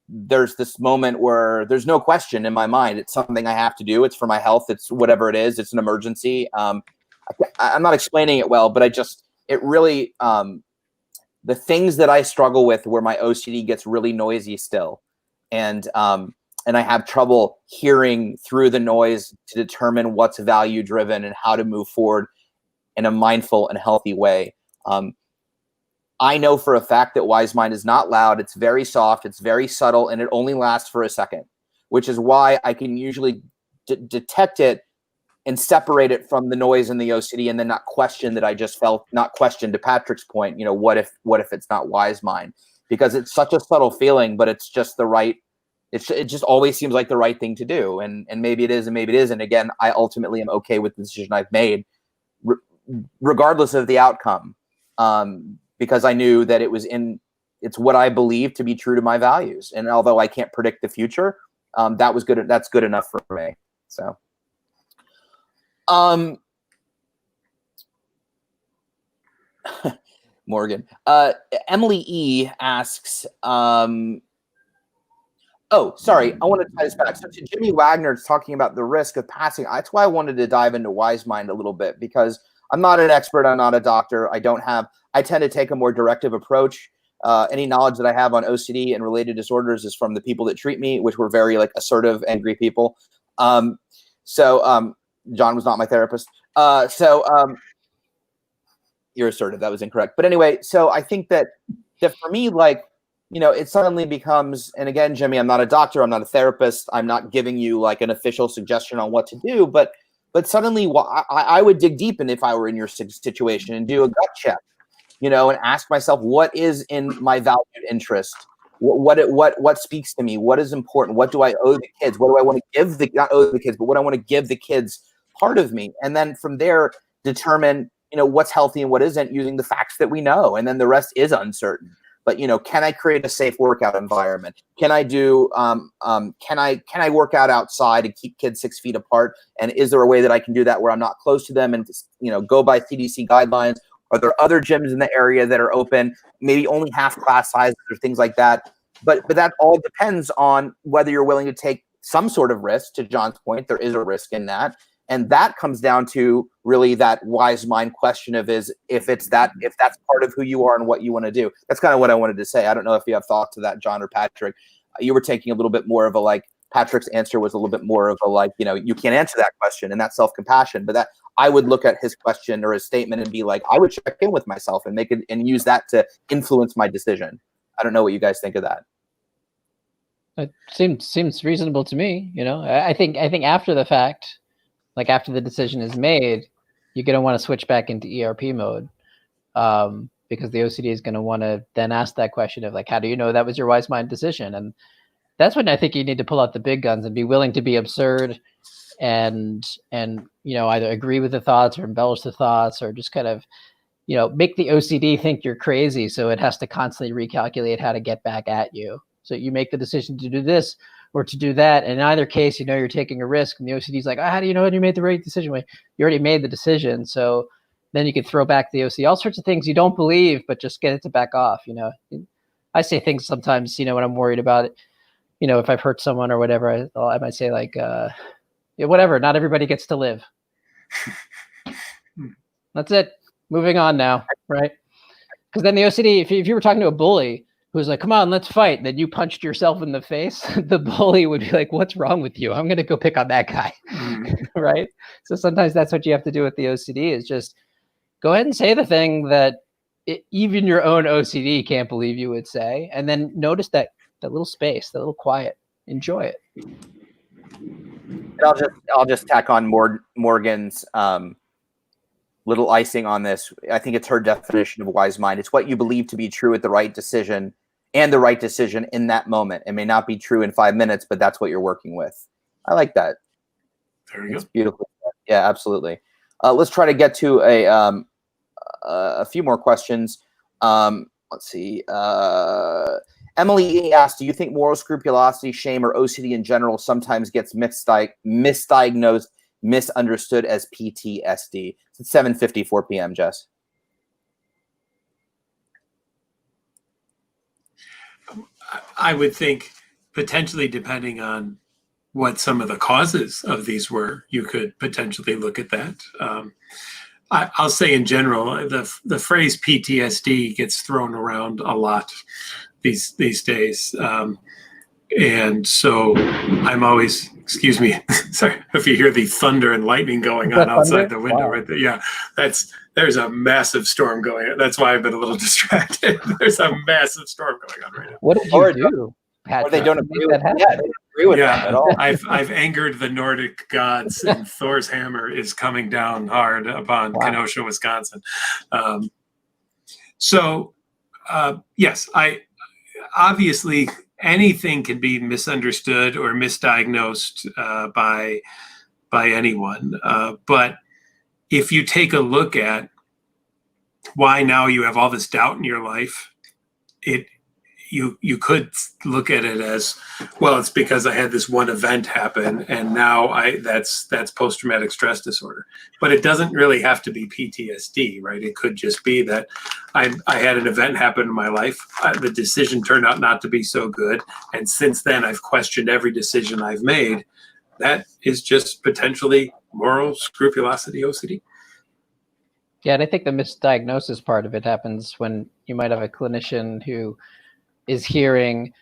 there's this moment where there's no question in my mind. It's something I have to do. It's for my health. It's whatever it is. It's an emergency. I'm not explaining it well, but it really, the things that I struggle with where my OCD gets really noisy still. And I have trouble hearing through the noise to determine what's value driven and how to move forward in a mindful and healthy way. I know for a fact that wise mind is not loud. It's very soft. It's very subtle, and it only lasts for a second, which is why I can usually detect it and separate it from the noise and the OCD, and then not question that I just felt, not question, to Patrick's point, what if it's not wise mind? Because it's such a subtle feeling, but it's just the right, it just always seems like the right thing to do. And maybe it is, and maybe it isn't. Again, I ultimately am okay with the decision I've made, regardless of the outcome. Because I knew that it's what I believe to be true to my values. And although I can't predict the future, that was good. That's good enough for me. So, Morgan, Emily E asks, oh, sorry. I want to tie this back. So to Jimmy Wagner's talking about the risk of passing. That's why I wanted to dive into wise mind a little bit, because I'm not an expert. I'm not a doctor. I tend to take a more directive approach. Any knowledge that I have on OCD and related disorders is from the people that treat me, which were very assertive, angry people. John was not my therapist. You're assertive. That was incorrect. But anyway, so I think that for me, it suddenly becomes, and again, Jimmy, I'm not a doctor. I'm not a therapist. I'm not giving you an official suggestion on what to do, but suddenly I would dig deep in if I were in your situation and do a gut check, and ask myself, what is in my valued interest? What speaks to me? What is important? What do I owe the kids? What do I want to give not owe the kids, but what I want to give the kids part of me? And then from there, determine, what's healthy and what isn't using the facts that we know. And then the rest is uncertain. But, can I create a safe workout environment? Can I do, can I work out outside and keep kids 6 feet apart? And is there a way that I can do that where I'm not close to them and, go by CDC guidelines? Are there other gyms in the area that are open, maybe only half class sizes or things like that? But that all depends on whether you're willing to take some sort of risk. To John's point, there is a risk in that. And that comes down to really that wise mind question of if that's part of who you are and what you want to do. That's kind of what I wanted to say. I don't know if you have thoughts to that, John or Patrick. You were taking a little bit more of a Patrick's answer was a little bit more of a like, you can't answer that question, and that's self-compassion. But that I would look at his question or his statement and be like, I would check in with myself and make it and use that to influence my decision. I don't know what you guys think of that. It seems reasonable to me. I think after the fact, like after the decision is made, you're going to want to switch back into ERP mode, because the OCD is going to want to then ask that question of like, how do you know that was your wise mind decision? And that's when I think you need to pull out the big guns and be willing to be absurd and either agree with the thoughts or embellish the thoughts, or just kind of make the OCD think you're crazy, so it has to constantly recalculate how to get back at you. So you make the decision to do this or to do that. And in either case, you're taking a risk, and the OCD is like, how do you know when you made the right decision? Well, you already made the decision. So then you can throw back the OCD, all sorts of things you don't believe, but just get it to back off. I say things sometimes, when I'm worried about it, if I've hurt someone or whatever, I might say like, whatever, not everybody gets to live. That's it. Moving on now, right? Because then the OCD, if you were talking to a bully who's like, come on, let's fight, then you punched yourself in the face, the bully would be like, what's wrong with you? I'm going to go pick on that guy, right? So sometimes that's what you have to do with the OCD, is just go ahead and say the thing that even your own OCD can't believe you would say, and then notice that little space, that little quiet. Enjoy it. And I'll just tack on Morgan's little icing on this. I think it's her definition of wise mind. It's what you believe to be true at the right decision, and the right decision in that moment. It may not be true in 5 minutes, but that's what you're working with. I like that. There you It's go. beautiful. Yeah, absolutely. Let's try to get to a few more questions. Let's see. Emily asked, do you think moral scrupulosity, shame, or OCD in general sometimes gets misdiagnosed, misunderstood as PTSD? It's 7:54 p.m., Jess. I would think potentially, depending on what some of the causes of these were, you could potentially look at that. I'll say in general, the phrase PTSD gets thrown around a lot these days. And so I'm always, excuse me, sorry, if you hear the thunder and lightning going on outside the window, wow. Right there. Yeah, there's a massive storm going on. That's why I've been a little distracted. There's a massive storm going on right now. What did you do, Patrick? Or they don't agree with that. Yeah, they don't agree with that at all. I've angered the Nordic gods, and Thor's hammer is coming down hard upon Kenosha, Wisconsin. Yes, obviously anything can be misunderstood or misdiagnosed by anyone. But if you take a look at why now you have all this doubt in your life, you could look at it as, well, it's because I had this one event happen, and now that's post-traumatic stress disorder. But it doesn't really have to be PTSD, right? It could just be that I had an event happen in my life. The decision turned out not to be so good, and since then I've questioned every decision I've made. That is just potentially moral scrupulosity, OCD. Yeah, and I think the misdiagnosis part of it happens when you might have a clinician who is hearing,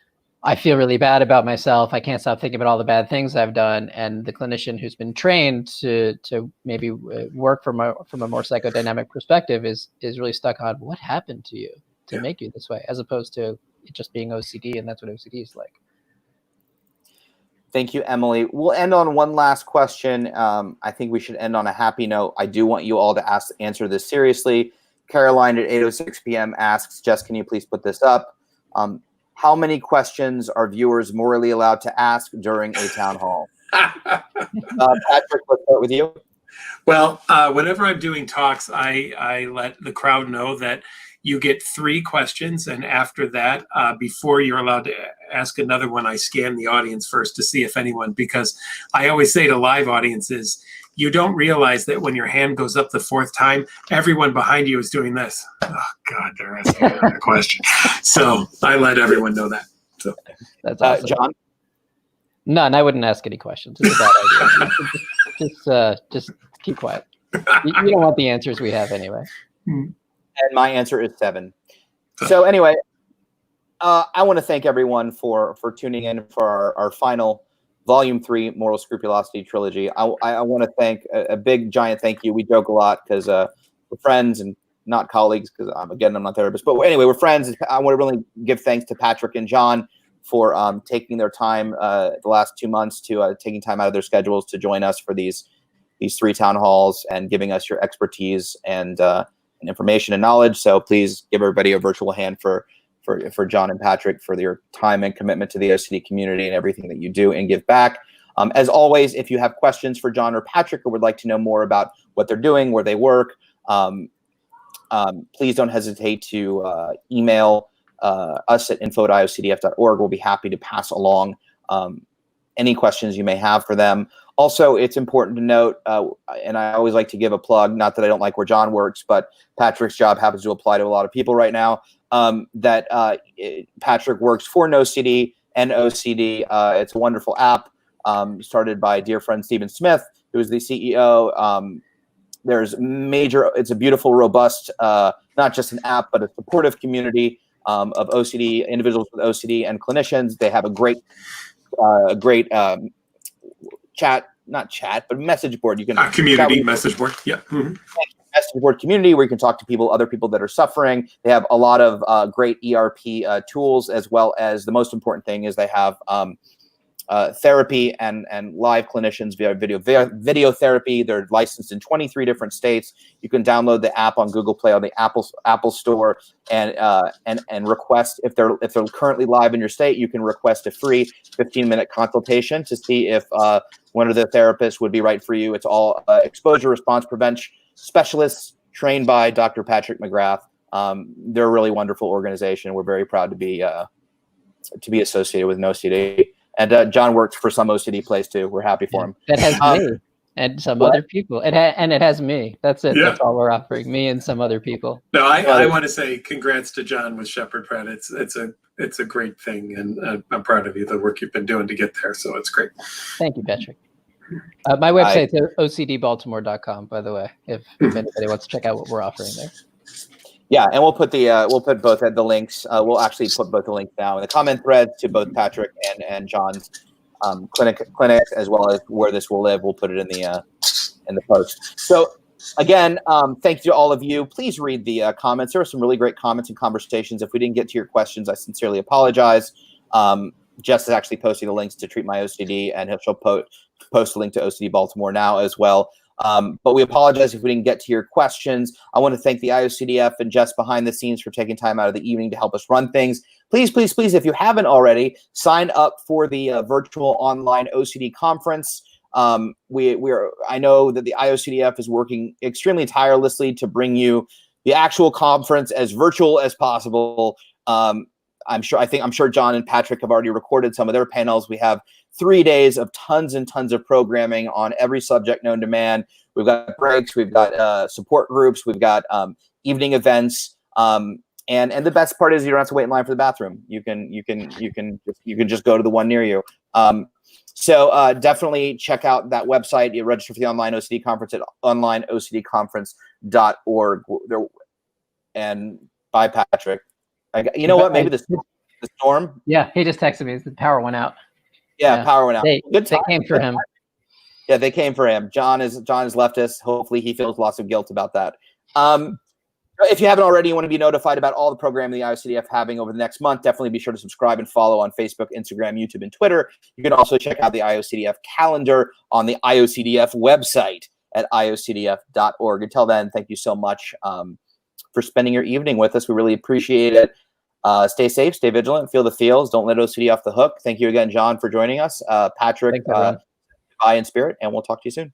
I feel really bad about myself, I can't stop thinking about all the bad things I've done, and the clinician who's been trained to maybe work from a more psychodynamic perspective is really stuck on what happened to you to make you this way, as opposed to it just being OCD, and that's what OCD is like. Thank you, Emily. We'll end on one last question. I think we should end on a happy note. I do want you all to answer this seriously. Caroline at 8:06 p.m. asks, Jess, can you please put this up? How many questions are viewers morally allowed to ask during a town hall? Patrick, let's start with you. Well, whenever I'm doing talks, I let the crowd know that you get 3 questions, and after that, before you're allowed to ask another one, I scan the audience first to see if anyone, because I always say to live audiences, you don't realize that when your hand goes up the 4th time, everyone behind you is doing this. Oh God, they're asking another question. So I let everyone know that. So that's awesome. John? None. I wouldn't ask any questions. It's a bad idea. Just keep quiet. You don't want the answers we have anyway. And my answer is 7. So anyway, I want to thank everyone for tuning in for our final Volume 3 Moral Scrupulosity Trilogy. I want to thank a big giant thank you. We joke a lot because we're friends and not colleagues, because I'm not therapists, but anyway, we're friends. I want to really give thanks to Patrick and Jon for taking their time the last 2 months to taking time out of their schedules to join us for these 3 town halls and giving us your expertise and information and knowledge. So please give everybody a virtual hand for Jon and Patrick for their time and commitment to the OCD community and everything that you do and give back. As always, if you have questions for Jon or Patrick or would like to know more about what they're doing, where they work, please don't hesitate to email us at info@iocdf.org. We'll be happy to pass along any questions you may have for them. Also, it's important to note, and I always like to give a plug, not that I don't like where Jon works, but Patrick's job happens to apply to a lot of people right now, that Patrick works for NoCD and OCD. It's a wonderful app started by dear friend Stephen Smith, who is the CEO. It's a beautiful, robust, not just an app, but a supportive community of OCD individuals with OCD and clinicians. They have a great message board. You can community message board. Yeah. Mm-hmm. Message board community where you can talk to other people that are suffering. They have a lot of great ERP tools, as well as the most important thing is they have therapy and live clinicians via video therapy. They're licensed in 23 different states. You can download the app on Google Play or the Apple Store and request, if they're currently live in your state, you can request a free 15-minute consultation to see if one of the therapists would be right for you. It's all exposure response prevention specialists trained by Dr. Patrick McGrath. They're a really wonderful organization. We're very proud to be associated with NoCD. And Jon worked for some OCD place too. We're happy for him. That has me and some other people. It has me. That's it. Yeah. That's all we're offering. Me and some other people. No, I want to say congrats to Jon with Shepherd Pratt. It's a great thing, and I'm proud of you, the work you've been doing to get there. So it's great. Thank you, Patrick. My website is ocdbaltimore.com, by the way, if anybody wants to check out what we're offering there. Yeah, and we'll put both of the links. We'll actually put both the links now in the comment thread to both Patrick and Jon's clinic, as well as where this will live. We'll put it in the post. So again, thank you to all of you. Please read the comments. There were some really great comments and conversations. If we didn't get to your questions, I sincerely apologize. Jess is actually posting the links to Treat My OCD, and she'll post a link to OCD Baltimore now as well. But we apologize if we didn't get to your questions. I want to thank the IOCDF and Jess behind the scenes for taking time out of the evening to help us run things. Please, please, please, if you haven't already, sign up for the virtual online OCD conference. I know that the IOCDF is working extremely tirelessly to bring you the actual conference as virtual as possible. I'm sure Jon and Patrick have already recorded some of their panels. We have 3 days of tons and tons of programming on every subject known to man. We've got breaks, we've got support groups, we've got evening events, and the best part is you don't have to wait in line for the bathroom. You can just go to the one near you. So definitely check out that website. You register for the online OCD conference at onlineocdconference.org. And bye, Patrick. You know what? Maybe the storm. Yeah, he just texted me. The power went out. Yeah, power went out. They came for him. Yeah, they came for him. Jon has left us. Hopefully, he feels lots of guilt about that. If you haven't already, you want to be notified about all the programming the IOCDF having over the next month. Definitely be sure to subscribe and follow on Facebook, Instagram, YouTube, and Twitter. You can also check out the IOCDF calendar on the IOCDF website at iocdf.org. Until then, thank you so much for spending your evening with us. We really appreciate it. Stay safe, stay vigilant, feel the feels. Don't let OCD off the hook. Thank you again, Jon, for joining us. Patrick, bye in spirit, and we'll talk to you soon.